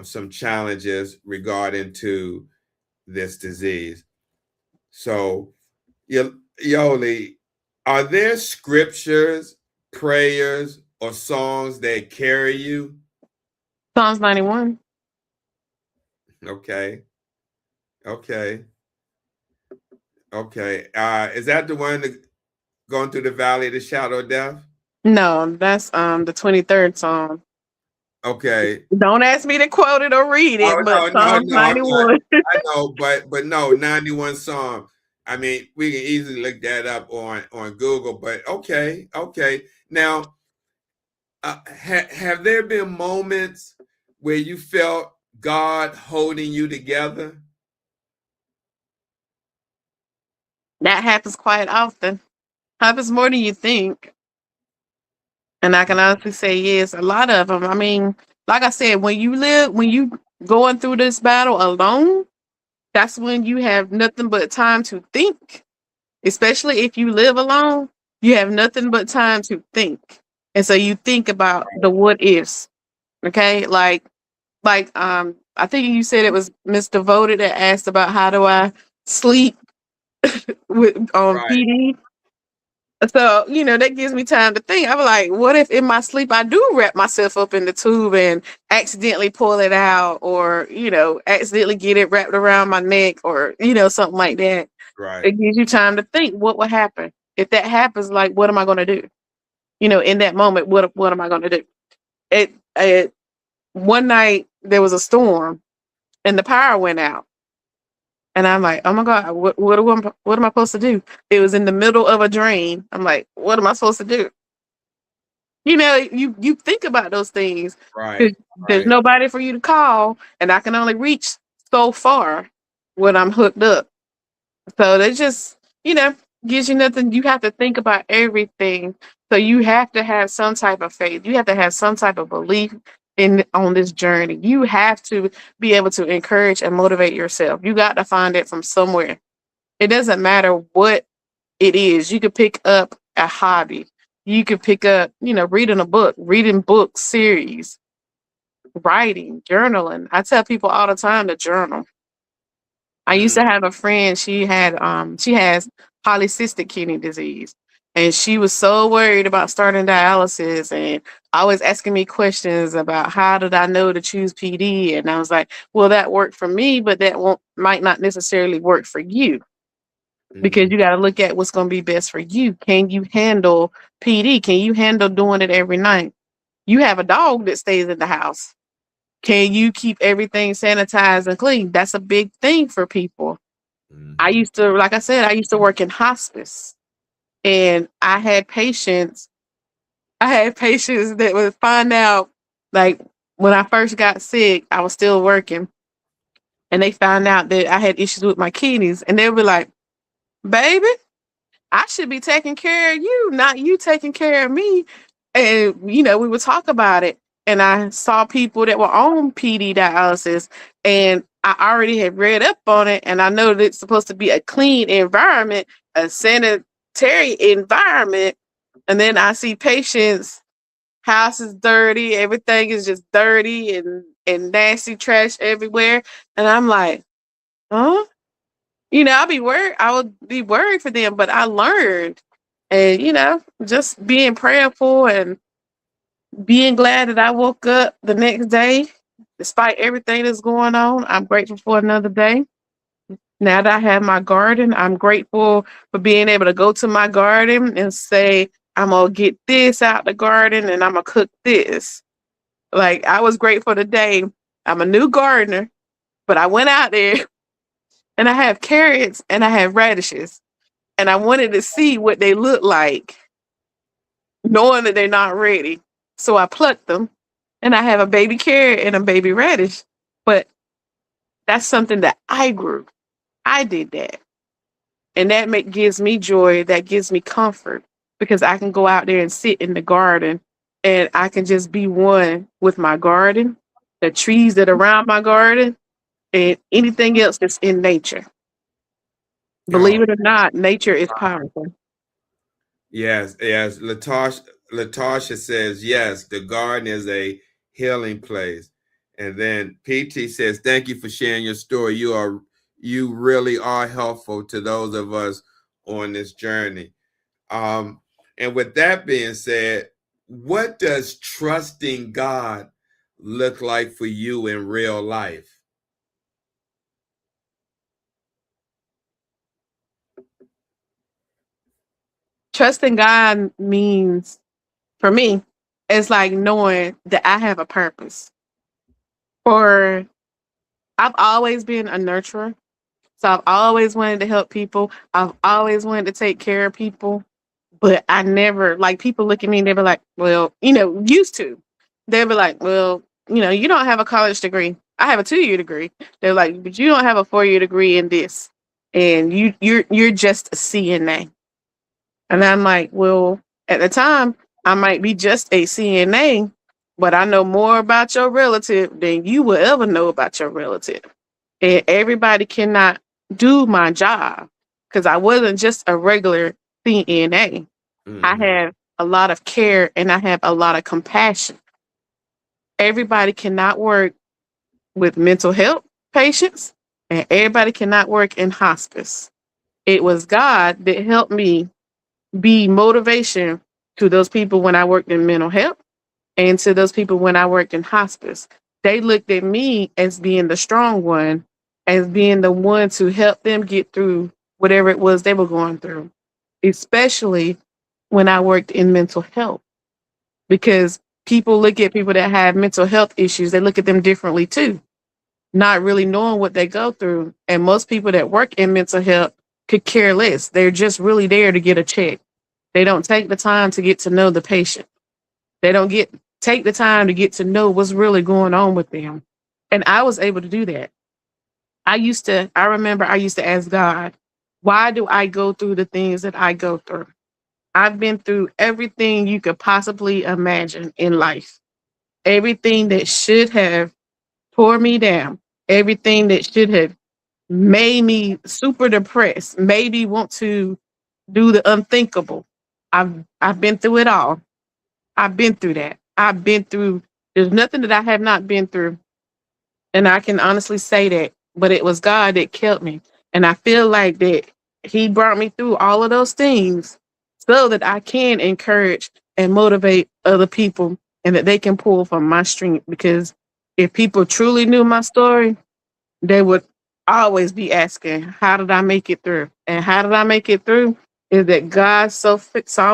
some challenges regarding to this disease. So, Yoli, are there scriptures, prayers, or songs that carry you? Psalms 91. Okay. Is that the one that going through the valley of the shadow of death? No, that's the 23rd Psalm. Okay. Don't ask me to quote it or read it, but Psalms 91. I know, but no, 91 Psalm. I mean, we can easily look that up on Google, but okay. Now, have there been moments where you felt God holding you together? That happens quite often. Happens more than you think. And I can honestly say, yes, a lot of them. I mean, like I said, when you going through this battle alone, that's when you have nothing but time to think. Especially if you live alone, you have nothing but time to think. And so you think about the what ifs. Okay? I think you said it was Miss Devoted that asked about how do I sleep with on Right. PD. So, that gives me time to think. I'm like, what if in my sleep I do wrap myself up in the tube and accidentally pull it out or, accidentally get it wrapped around my neck or, something like that. Right. It gives you time to think what will happen. If that happens, like, what am I going to do? In that moment, what am I going to do? One night there was a storm and the power went out. And I'm like, oh my God, what am I supposed to do? It was in the middle of a drain. I'm like, what am I supposed to do? You know, you think about those things. 'Cause Right. there's Right. nobody for you to call, and I can only reach so far when I'm hooked up. So that just, you know, gives you nothing. You have to think about everything. So you have to have some type of faith. You have to have some type of belief in on this journey. You have to be able to encourage and motivate yourself. You got to find it from somewhere. It doesn't matter what it is. You could pick up a hobby. You could pick up, you know, reading a book, reading books, series, writing, journaling. I tell people all the time to journal. I used to Mm. have a friend, she has polycystic kidney disease. And she was so worried about starting dialysis and always asking me questions about how did I know to choose PD. And I was like, well, that worked for me, but that won't might not necessarily work for you because Mhm. you got to look at what's going to be best for you. Can you handle PD? Can you handle doing it every night? You have a dog that stays in the house. Can you keep everything sanitized and clean? That's a big thing for people. I Mhm. used to, like I said, I used to work in hospice, and I had patients that would find out, like when I first got sick, I was still working, and they found out that I had issues with my kidneys, and they would be like, "Baby, I should be taking care of you, not you taking care of me." And you know, we would talk about it. And I saw people that were on PD dialysis, and I already had read up on it, and I know that it's supposed to be a clean environment, a sanitary environment. And then I see patients, house is dirty, everything is just dirty and nasty trash everywhere. And I'm like, huh? You know, I would be worried for them, but I learned. And, you know, just being prayerful and being glad that I woke up the next day, despite everything that's going on. I'm grateful for another day. Now that I have my garden, I'm grateful for being able to go to my garden and say, I'm gonna get this out the garden and I'm gonna cook this. Like I was grateful today. I'm a new gardener, but I went out there and I have carrots and I have radishes. And I wanted to see what they look like, knowing that they're not ready. So I plucked them, and I have a baby carrot and a baby radish. But that's something that I grew. I did that, and gives me joy. That gives me comfort because I can go out there and sit in the garden, and I can just be one with my garden, the trees that are around my garden, and anything else that's in nature. Believe Oh, it or not, nature is powerful. yes, yes. Latasha says, yes, the garden is a healing place. And then PT says, thank you for sharing your story. You really are helpful to those of us on this journey. Um, and with that being said, what does trusting God look like for you in real life? Trusting God means, for me, it's like knowing that I have a purpose. For I've always been a nurturer. So I've always wanted to help people. I've always wanted to take care of people. But I never, like, people look at me and they be like, well, you know, used to. They'll be like, well, you know, you don't have a college degree. I have a 2-year degree. They're like, but you don't have a 4-year degree in this. And you're just a CNA. And I'm like, well, at the time, I might be just a CNA, but I know more about your relative than you will ever know about your relative. And everybody cannot do my job because I wasn't just a regular CNA. I Mhm. have a lot of care and I have a lot of compassion. Everybody cannot work with mental health patients, and everybody cannot work in hospice. It was God that helped me be motivation to those people when I worked in mental health and to those people when I worked in hospice. They looked at me as being the strong one, as being the one to help them get through whatever it was they were going through, especially when I worked in mental health. Because people look at people that have mental health issues, they look at them differently too. not really knowing what they go through. And most people that work in mental health could care less. They're just really there to get a check. They don't take the time to get to know the patient. They don't take the time to get to know what's really going on with them. And I was able to do that. I remember I used to ask God, why do I go through the things that I go through? I've been through everything you could possibly imagine in life. Everything that should have tore me down. Everything that should have made me super depressed, made me want to do the unthinkable. I've been through it all. I've been through that. There's nothing that I have not been through. And I can honestly say that, but it was God that kept me. And I feel like that he brought me through all of those things so that I can encourage and motivate other people and that they can pull from my strength. Because if people truly knew my story, they would always be asking, how did I make it through? And how did I make it through is that God saw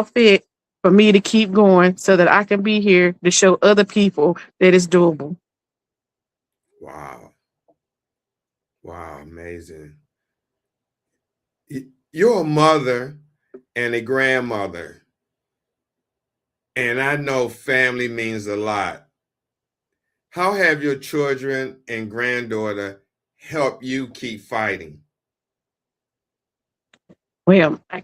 fit for me to keep going so that I can be here to show other people that it's doable. Wow. Wow, amazing. You're a mother and a grandmother, and I know family means a lot. How have your children and granddaughter helped you keep fighting? Well, I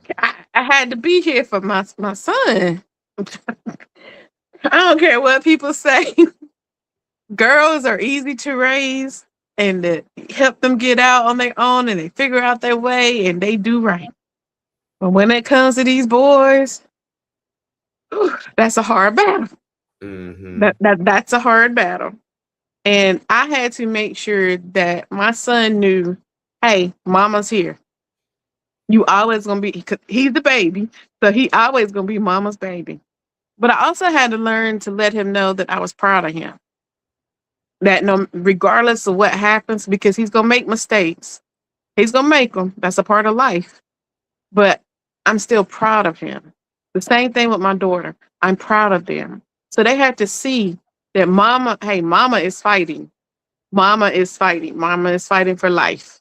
had to be here for my son. I don't care what people say. Girls are easy to raise and to help them get out on their own and they figure out their way and they do right. But when it comes to these boys, that's a hard battle. Mm-hmm. That's a hard battle. And I had to make sure that my son knew, hey, mama's here. You always gonna be, cause he's the baby, so he always gonna be mama's baby. But I also had to learn to let him know that I was proud of him. That no, regardless of what happens, because he's gonna make mistakes, he's gonna make them. That's a part of life. But I'm still proud of him. The same thing with my daughter. I'm proud of them. So they had to see that mama, hey, mama is fighting. Mama is fighting. Mama is fighting for life.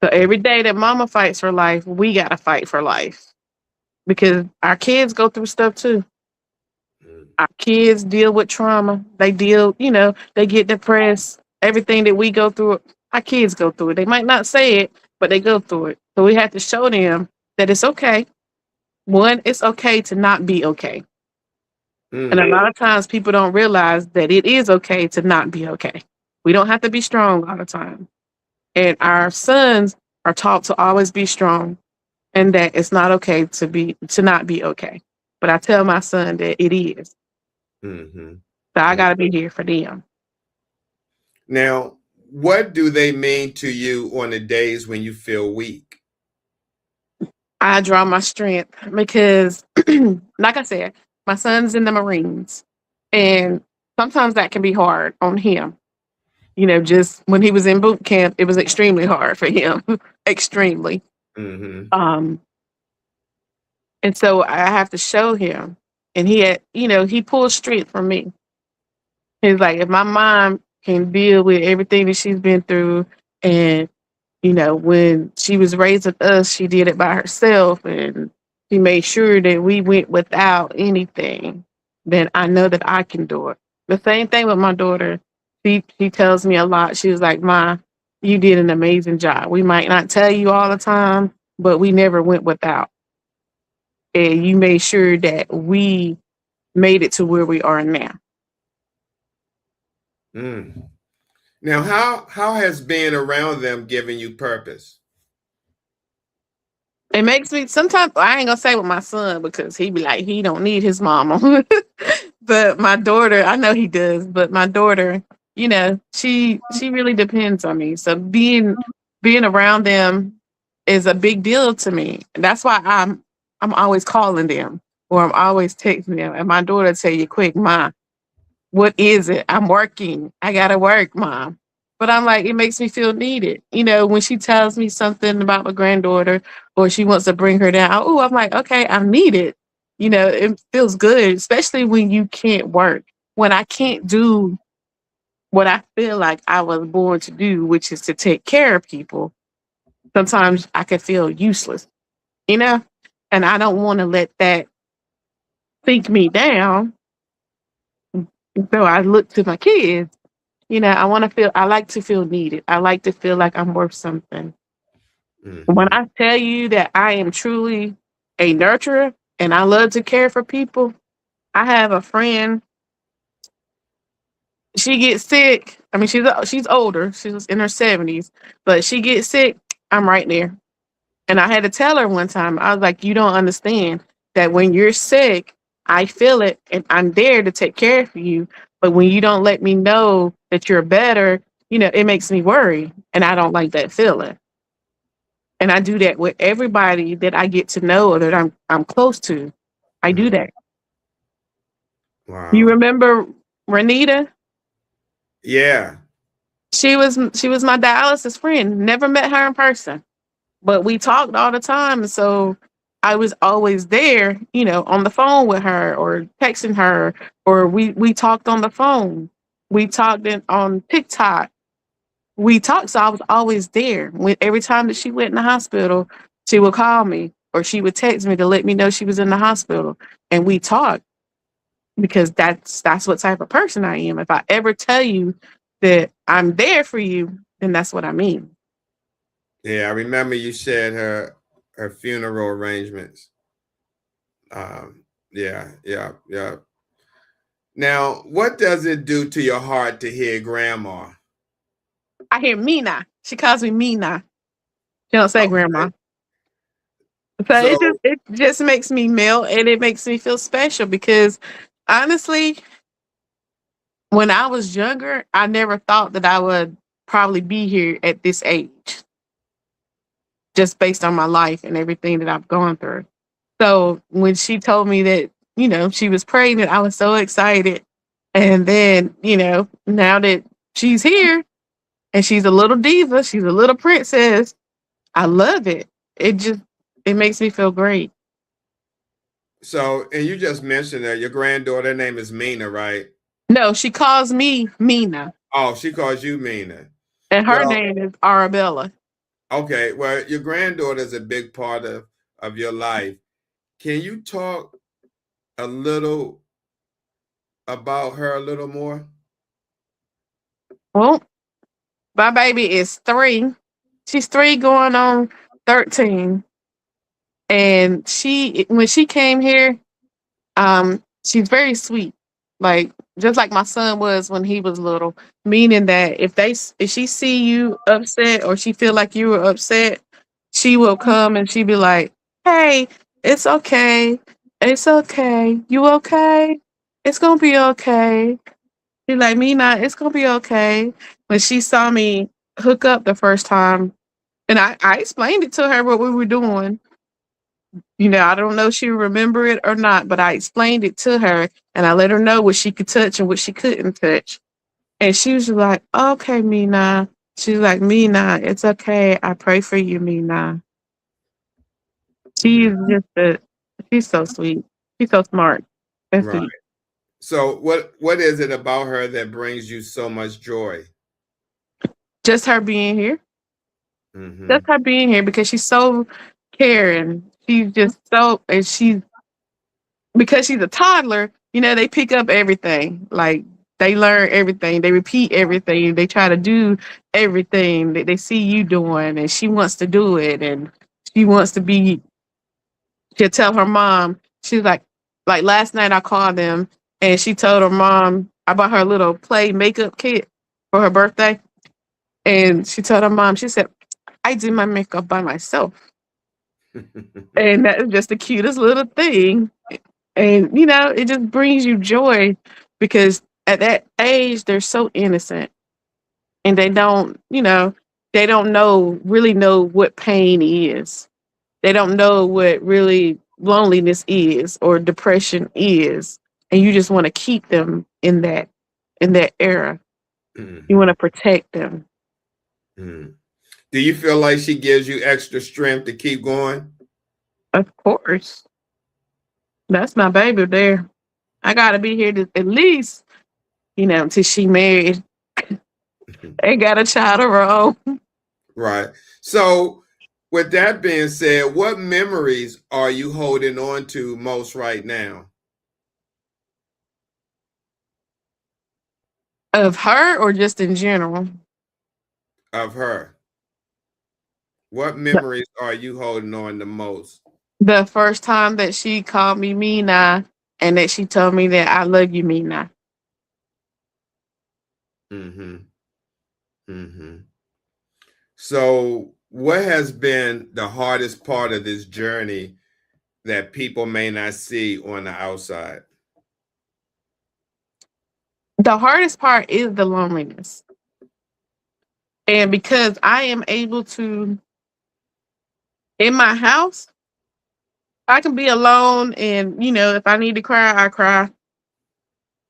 So every day that mama fights for life, we got to fight for life because our kids go through stuff too. Our kids deal with trauma. They they get depressed. Everything that we go through, our kids go through it. They might not say it, but they go through it. So we have to show them that it's okay. One, it's okay to not be okay. And a lot of times people don't realize that it is okay to not be okay. We don't have to be strong all the time. And our sons are taught to always be strong and that it's not okay to not be okay. But I tell my son that it is. Mm-hmm. So I got to be here for them. Now, what do they mean to you on the days when you feel weak? I draw my strength because, like I said, my son's in the Marines. And sometimes that can be hard on him. Just when he was in boot camp, it was extremely hard for him. Extremely. Mm-hmm. And so I have to show him. And he pulls strength from me. He's like, if my mom can deal with everything that she's been through, and when she was raising us, she did it by herself, and she made sure that we went without anything, then I know that I can do it. The same thing with my daughter. She tells me a lot. She was like, Ma, you did an amazing job. We might not tell you all the time, but we never went without. And you made sure that we made it to where we are now. Now, how has being around them given you purpose? It makes me, sometimes, I ain't gonna say with my son because he be like, he don't need his mama. But my daughter, I know he does, but my daughter, she really depends on me. So being around them is a big deal to me. And that's why I'm always calling them or I'm always texting them. And my daughter tell you quick, Ma, what is it? I'm working. I gotta work, Mom. But I'm like, it makes me feel needed. When she tells me something about my granddaughter or she wants to bring her down, oh, I'm like, okay, I'm needed. It feels good, especially when you can't work. When I can't do what I feel like I was born to do, which is to take care of people, sometimes I can feel useless, you know? And I don't want to let that sink me down. So I look to my kids. I like to feel needed. I like to feel like I'm worth something. When Mm-hmm. I tell you that I am truly a nurturer and I love to care for people, I have a friend. She gets sick. I mean, she's older. She's in her 70s, but she gets sick. I'm right there. And I had to tell her one time, I was like, you don't understand that when you're sick, I feel it and I'm there to take care of you. But when you don't let me know that you're better, it makes me worry. And I don't like that feeling. And I do that with everybody that I get to know or that I'm close to. I do Mm-hmm. that. You Wow. remember Renita? Yeah. She was my dialysis friend. Never met her in person, but we talked all the time. So I was always there, on the phone with her or texting her, or we talked on the phone. We talked on TikTok. We talked, so I was always there. Every time that she went in the hospital, she would call me or she would text me to let me know she was in the hospital, and we talked because that's what type of person I am. If I ever tell you that I'm there for you, then that's what I mean. Yeah, I remember you shared her funeral arrangements. Yeah, yeah, yeah. Now, what does it do to your heart to hear grandma? I hear Mina. She calls me Mina. She don't say Okay. grandma. So So, it just makes me melt and it makes me feel special because honestly, when I was younger, I never thought that I would probably be here at this age, just based on my life and everything that I've gone through. So when she told me that, she was pregnant, I was so excited. And then, now that she's here and she's a little diva, she's a little princess, I love it. It makes me feel great. and you just mentioned that your granddaughter name is Mina, right? No, she calls me Mina, Oh, she calls you Mina. and her Well, name is Arabella. okay. Well, your granddaughter is a big part of your life. Can you talk a little about her a little more? Well, my baby is 3. She's 3 going on 13. And when she came here, she's very sweet. Like just like my son was when he was little, meaning that if she see you upset or she feel like you were upset, she will come and she be like, "Hey, it's okay. It's okay. You okay? It's gonna be okay." She like, "Me not, it's gonna be okay." When she saw me hook up the first time, and I explained it to her what we were doing. I don't know if she remember it or not, but I explained it to her and I let her know what she could touch and what she couldn't touch. And she was like, "Okay, Mina." She's like, "Mina, it's okay. I pray for you, Mina." Mhm. She's just she's so sweet. She's so smart and Right. sweet. So, what is it about her that brings you so much joy? Just her being here. Just Hmm. her being here because she's so caring. She's just and because she's a toddler, they pick up everything. Like they learn everything, they repeat everything, they try to do everything that they see you doing, and she wants to do it, and she wants to be. She'll tell her mom. She's like last night I called them, and she told her mom I bought her a little play makeup kit for her birthday, and she told her mom. She said, "I do my makeup by myself," and that is just the cutest little thing. And, it just brings you joy because at that age, they're so innocent and they don't really know what pain is. They don't know what really loneliness is or depression is. And you just want to keep them in that era. You want Hmm. to protect them. Do you feel like she gives you extra strength to keep going? Of course. That's my baby there. I gotta be here to at least, until she married. They got a child of her own. Right. So, with that being said, what memories are you holding on to most right now? Of her or just in general? Of her. What memories are you holding on the most? The first time that she called me Mina and that she told me that I love you, Mina. Mm-hmm. Mm-hmm. So, what has been the hardest part of this journey that people may not see on the outside? The hardest part is the loneliness. And because I am able to, in my house, I can be alone and, if I need to cry, I cry.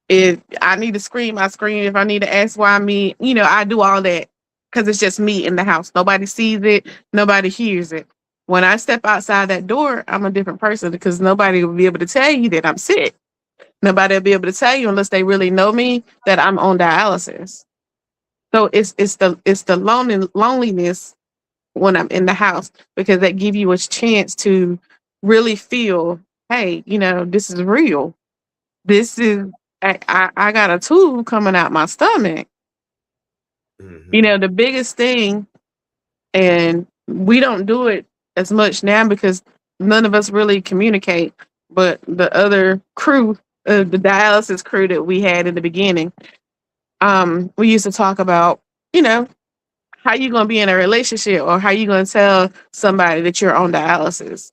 If I need to scream, I scream. If I need to ask why me, I do all that because it's just me in the house. Nobody sees it, nobody hears it. When I step outside that door, I'm a different person because nobody will be able to tell you that I'm sick. Nobody will be able to tell you unless they really know me that I'm on dialysis. So it's the loneliness when I'm in the house because that give you a chance to really feel, hey, this is real. This is I got a tube coming out my stomach. Mm-hmm. The biggest thing, and we don't do it as much now because none of us really communicate. But the other crew, the dialysis crew that we had in the beginning, we used to talk about, you know, how you gonna be in a relationship or how you gonna tell somebody that you're on dialysis,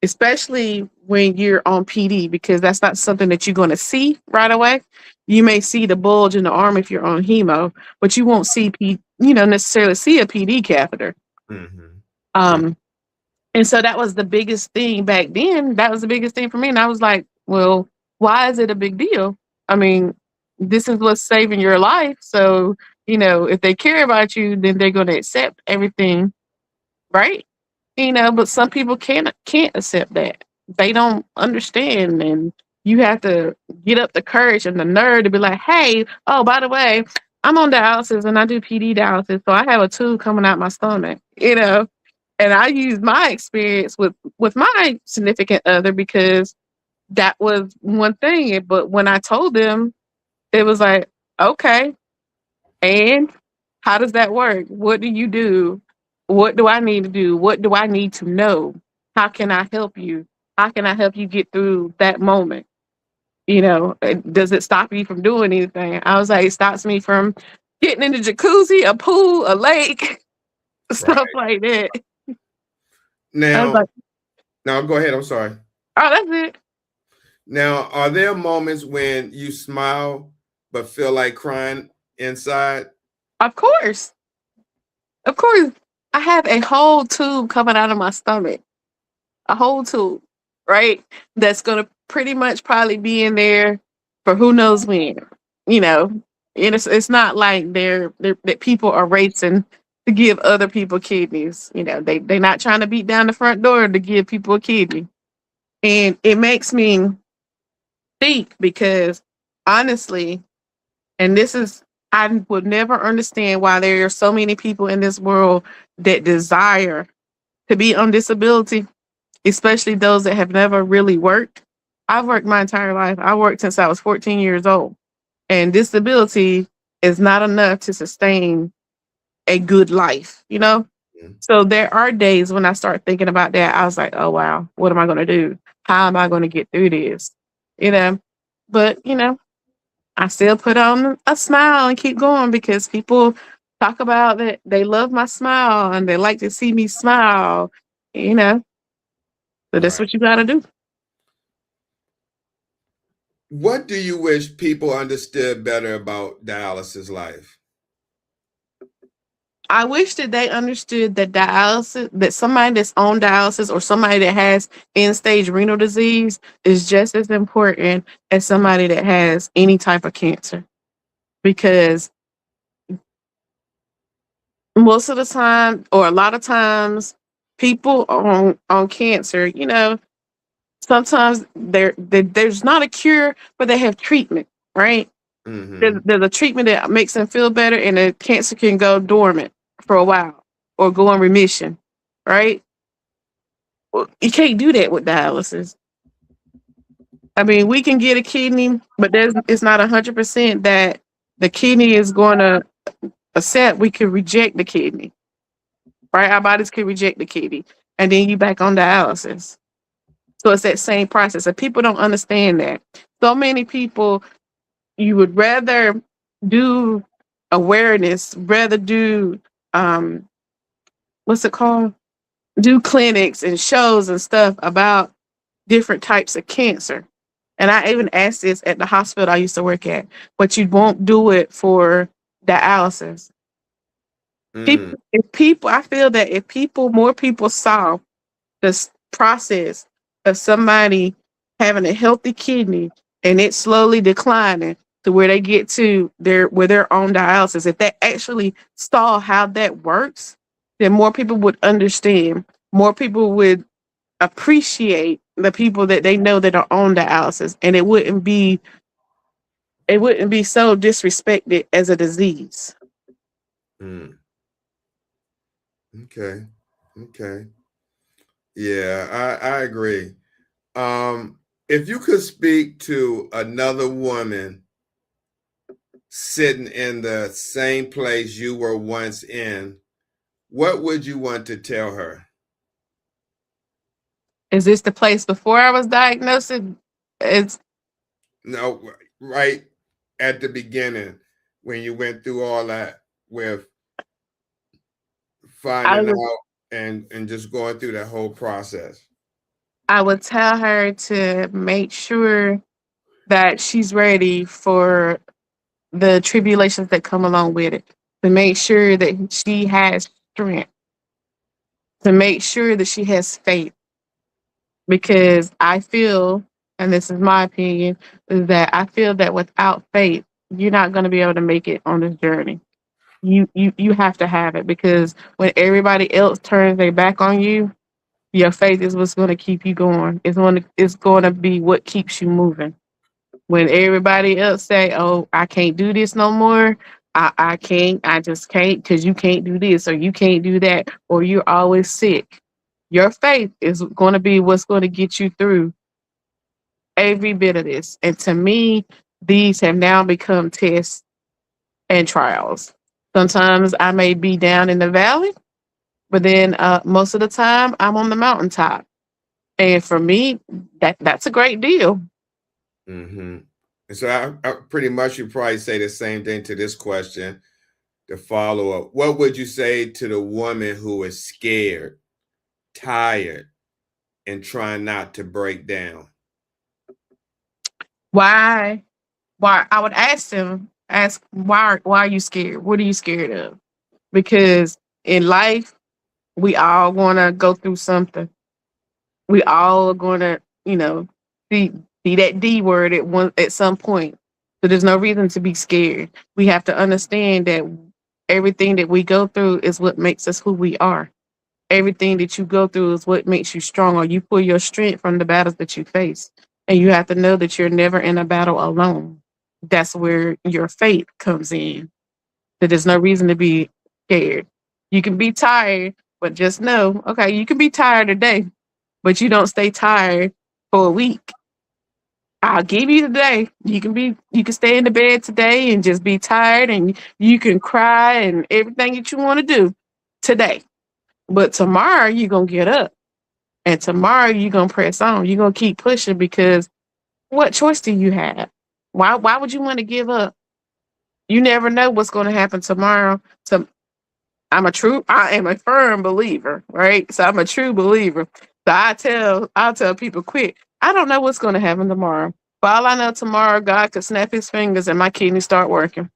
especially when you're on PD, because that's not something that you're gonna see right away. You may see the bulge in the arm if you're on hemo, but you won't see necessarily see a PD catheter. Mm-hmm. Um, and so that was the biggest thing back then. That was the biggest thing for me. And I was like, well, why is it a big deal? I mean, this is what's saving your life. So, if they care about you, then they're going to accept everything, right? But some people can't accept that. They don't understand. And you have to get up the courage and the nerve to be like, hey, oh, by the way, I'm on dialysis and I do PD dialysis. So I have a tube coming out my stomach. And I use my experience with my significant other because that was one thing. But when I told them, it was like, okay, and how does that work? What do you do? What do I need to do? What do I need to know? How can I help you? How can I help you get through that moment? Does it stop you from doing anything? I was like, it stops me from getting in the jacuzzi, a pool, a lake, Right. stuff like that. I was Now, like, go ahead. I'm sorry. oh, that's it. Now, are there moments when you smile but feel like crying inside? Of course. Of course. I have a whole tube coming out of my stomach. A whole tube, right? That's gonna pretty much probably be in there for who knows when. You know. And it's not like that people are racing to give other people kidneys. They're not trying to beat down the front door to give people a kidney. And it makes me think because honestly, and this is, I would never understand why there are so many people in this world that desire to be on disability, especially those that have never really worked. I've worked my entire life. I worked since I was 14 years old. And disability is not enough to sustain a good life. Mhm. So there are days when I start thinking about that. I was like, oh, wow, what am I going to do? How am I going to get through this? You know, but I still put on a smile and keep going because people talk about that they love my smile and they like to see me smile, you know. So that's Right. what you gotta do. What do you wish people understood better about dialysis life? I wish that they understood that dialysis, that somebody that's on dialysis or somebody that has end stage renal disease is just as important as somebody that has any type of cancer. Because most of the time, or a lot of times, people on cancer, sometimes there's not a cure, but they have treatment, right? There's a treatment that makes them feel better, and the cancer can go dormant for a while or go in remission, right? Well, you can't do that with dialysis. I mean, we can get a kidney, but it's not 100% that the kidney is going to accept. We can reject the kidney, right? Our bodies can reject the kidney, and then you back on dialysis. So it's that same process. And people don't understand that. So many people, you would rather do awareness, rather do what's it called? Do clinics and shows and stuff about different types of cancer. And I even asked this at the hospital I used to work at, but you won't do it for dialysis. I feel that if more people saw this process of somebody having a healthy kidney and it slowly declining to where they get to where they're on dialysis, if they actually saw how that works, then more people would understand. More people would appreciate the people that they know that are on dialysis, and it wouldn't be so disrespected as a disease. Okay. Yeah, I agree. If you could speak to another woman sitting in the same place you were once in, what would you want to tell her? Is this the place before I was diagnosed? It's No, right at the beginning when you went through all that with finding out and just going through that whole process. I would tell her to make sure that she's ready for the tribulations that come along with it, to make sure that she has strength, to make sure that she has faith. Because I feel, and this is my opinion, is that I feel that without faith, you're not going to be able to make it on this journey. You have to have it, because when everybody else turns their back on you, your faith is what's going to keep you going. It's going to be what keeps you moving. When everybody else say, "Oh, I can't do this no more. I can't. I just can't because you can't do this or you can't do that or you're always sick." Your faith is going to be what's going to get you through every bit of this. And to me, these have now become tests and trials. Sometimes I may be down in the valley, but then most of the time I'm on the mountaintop. And for me, that's a great deal. And so I pretty much you probably say the same thing to this question. The follow up: what would you say to the woman who is scared, tired, and trying not to break down? Why I would ask why are you scared? What are you scared of? Because in life, we all want to go through something. We all are going to, see that D word at some point. So there's no reason to be scared. We have to understand that everything that we go through is what makes us who we are. Everything that you go through is what makes you stronger. You pull your strength from the battles that you face. And you have to know that you're never in a battle alone. That's where your faith comes in. That there's no reason to be scared. You can be tired, but just know, okay, you can be tired today, but you don't stay tired for a week. I'll give you the day. You can stay in the bed today and just be tired, and you can cry and everything that you want to do today. But tomorrow you're going to get up, and tomorrow you're going to press on. You're going to keep pushing, because what choice do you have? Why would you want to give up? You never know what's going to happen tomorrow. So I am a firm believer, right? So I'm a true believer. So I'll tell people quick, I don't know what's going to happen tomorrow. For all I know, tomorrow God could snap his fingers and my kidneys start working.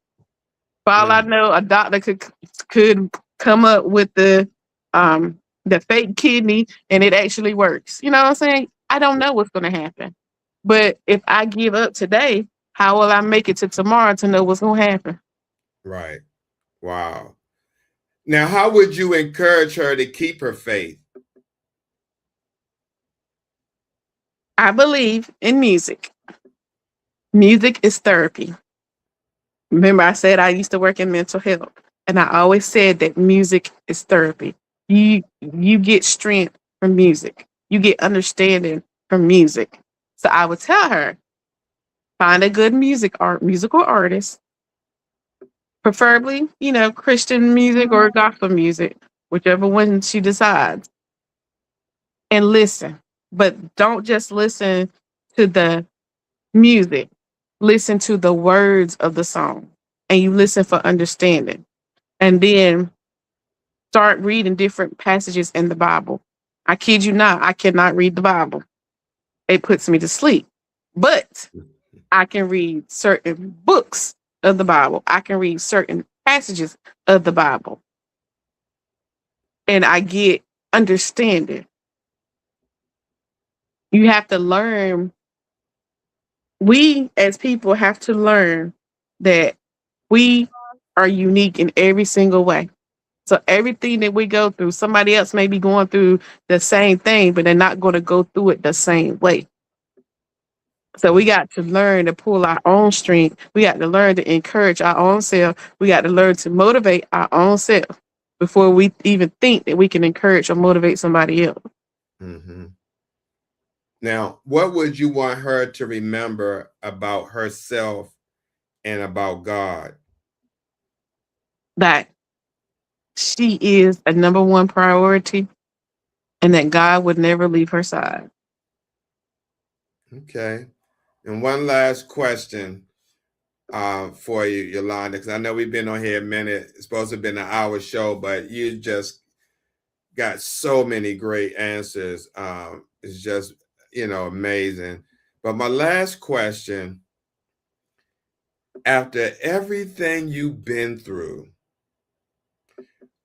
For all I know, a doctor could come up with the fake kidney and it actually works. You know what I'm saying? I don't know what's going to happen. But if I give up today, how will I make it to tomorrow to know what's going to happen? Right. Wow. Now, how would you encourage her to keep her faith? I believe in music. Music is therapy. Remember, I said I used to work in mental health, and I always said that music is therapy. You get strength from music. You get understanding from music. So I would tell her, find a good musical artist, preferably, Christian music or gospel music, whichever one she decides, and listen. But don't just listen to the music. Listen to the words of the song, and you listen for understanding. And then start reading different passages in the Bible. I kid you not, I cannot read the Bible. It puts me to sleep. But I can read certain books of the Bible. I can read certain passages of the Bible. And I get understanding. You have to learn. We as people have to learn that we are unique in every single way. So everything that we go through, somebody else may be going through the same thing, but they're not going to go through it the same way. So we got to learn to pull our own strength. We got to learn to encourage our own self. We got to learn to motivate our own self before we even think that we can encourage or motivate somebody else. Mm-hmm. Now, what would you want her to remember about herself and about God? That she is a number one priority and that God would never leave her side. Okay. And one last question for you, Yolanda, because I know we've been on here a minute. It's supposed to have been an hour show, but you just got so many great answers. It's just, amazing. But my last question, after everything you've been through,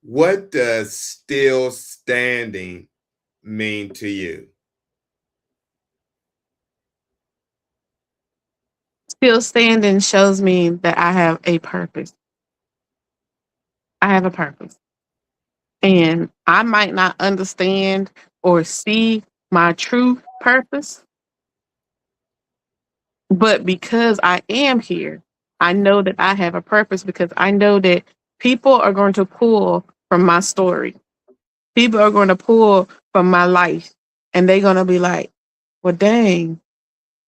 what does still standing mean to you? Still standing shows me that I have a purpose. I have a purpose. And I might not understand or see my true purpose, but because I am here, I know that I have a purpose because I know that people are going to pull from my story. People are going to pull from my life, and they're going to be like, well, dang,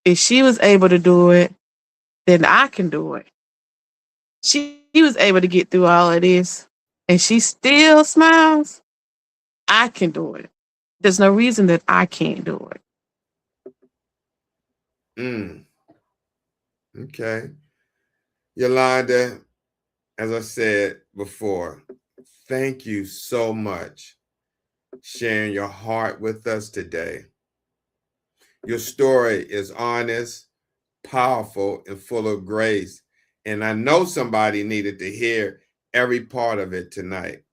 if she was able to do it, then I can do it. She was able to get through all of this, and she still smiles. I can do it. There's no reason that I can't do it. Okay. Yolanda, as I said before, thank you so much sharing your heart with us today. Your story is honest, powerful, and full of grace. And I know somebody needed to hear every part of it tonight.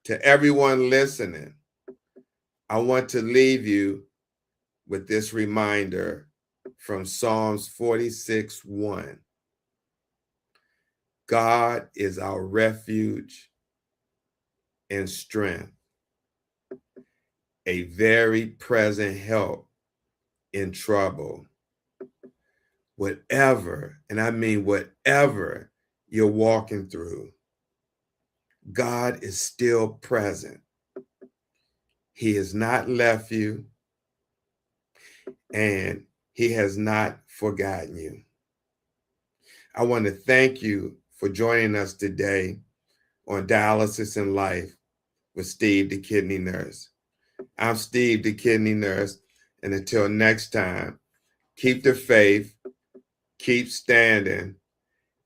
To everyone listening, I want to leave you with this reminder from Psalms 46:1. God is our refuge and strength, a very present help in trouble. Whatever, and I mean whatever you're walking through, God is still present. He has not left you, and he has not forgotten you. I want to thank you for joining us today on Dialysis Life with Steve the Kidney Nurse. I'm Steve the Kidney Nurse, and until next time, keep the faith, keep standing,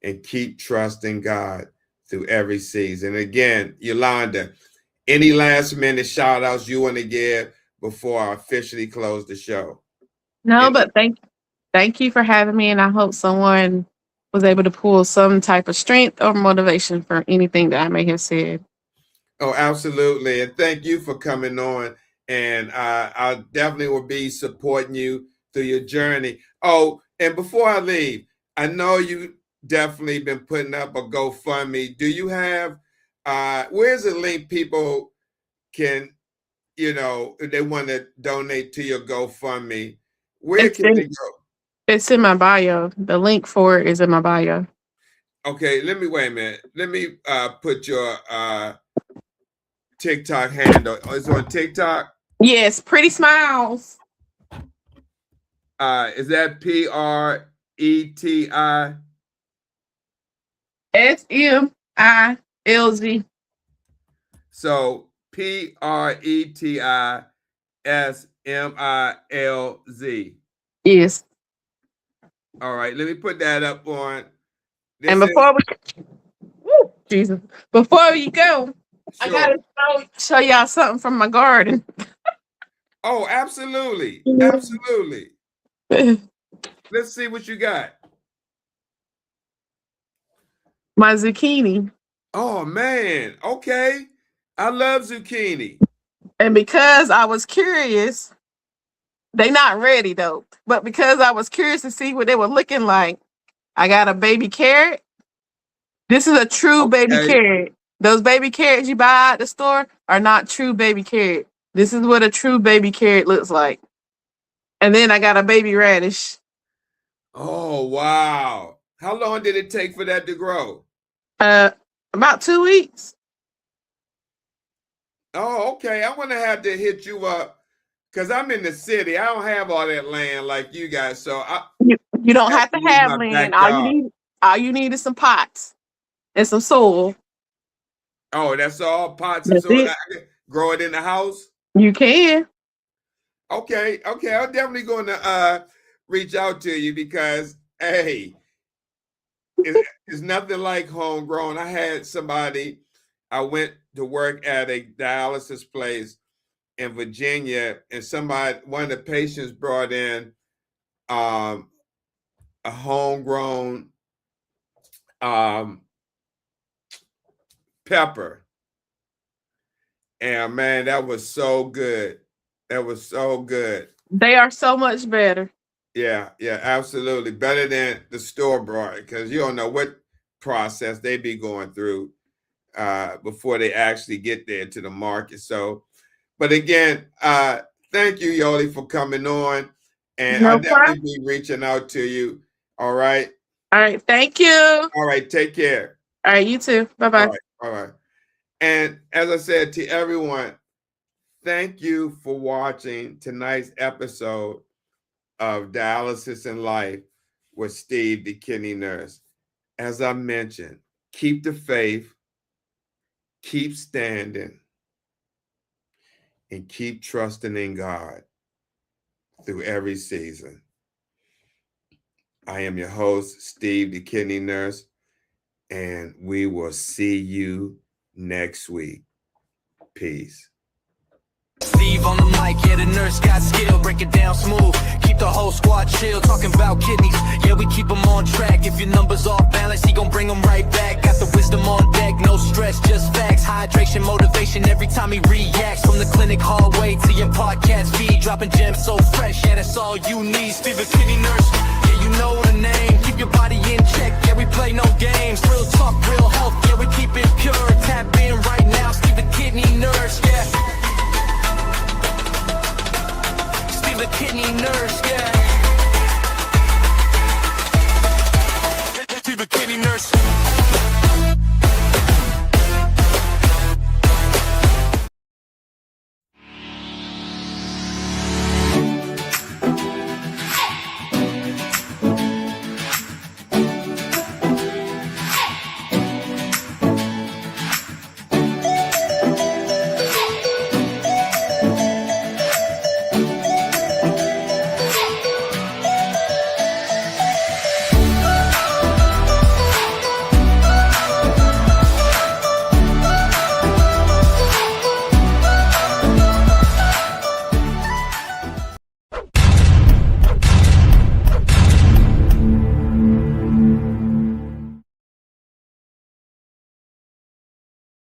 and keep trusting God through every season. Again, Yolanda, any last minute shout outs you want to give before I officially close the show? No, but thank you for having me, and I hope someone was able to pull some type of strength or motivation from anything that I may have said. Oh, absolutely. And thank you for coming on. And I definitely will be supporting you through your journey. Oh, and before I leave, I know you definitely been putting up a GoFundMe. Do you have, where's the link people can, if they want to donate to your GoFundMe, where can they go? It's in my bio. The link for it is in my bio. Okay, wait a minute. Let me put your TikTok handle. Oh, it's on TikTok. Yes, Pretty Smiles. Is that PRETI? SMILZ. So PRETISMILZ. Yes. All right, let me put that up on. And before Jesus, before you go, I Sure. gotta show y'all something from my garden. Oh, absolutely, absolutely. Let's see what you got. My zucchini. Oh man, okay. I love zucchini. And because I was curious, they not ready though. But because I was curious to see what they were looking like, I got a baby carrot. This is a true baby carrot. Those baby carrots you buy at the store are not true baby carrot. This is what a true baby carrot looks like. And then I got a baby radish. Oh wow. How long did it take for that to grow? About 2 weeks. Oh, okay. I'm gonna have to hit you up because I'm in the city. I don't have all that land like you guys. So You don't have to use have my land. backyard. All you need is some pots and some soil. Oh, that's all pots and That's soil. it. I can grow it in the house. You can. Okay. I'm definitely going to reach out to you because hey, it's nothing like homegrown. I had somebody. I went to work at a dialysis place in Virginia, and one of the patients brought in a homegrown pepper. And man, that was so good. That was so good. They are so much better. Yeah, absolutely. Better than the store bought because you don't know what process they be going through before they actually get there to the market. So, but again, thank you, Yoli, for coming on. And I'll definitely be reaching out to you. All right. All right. Thank you. All right. Take care. All right. You too. Bye-bye. All right. And as I said to everyone, thank you for watching tonight's episode of Dialysis in Life with Steve, the kidney nurse. As I mentioned, keep the faith, keep standing, and keep trusting in God through every season. I am your host, Steve, the kidney nurse, and we will see you next week. Peace. Steve on the mic, yeah, the nurse got skill, break it down smooth, keep the whole squad chill, talking about kidneys, yeah, we keep them on track, if your numbers off balance, he gon' bring them right back, got the wisdom on deck, no stress, just facts, hydration, motivation, every time he reacts, from the clinic hallway to your podcast feed, dropping gems so fresh, yeah, that's all you need, Stevethekidneynurse.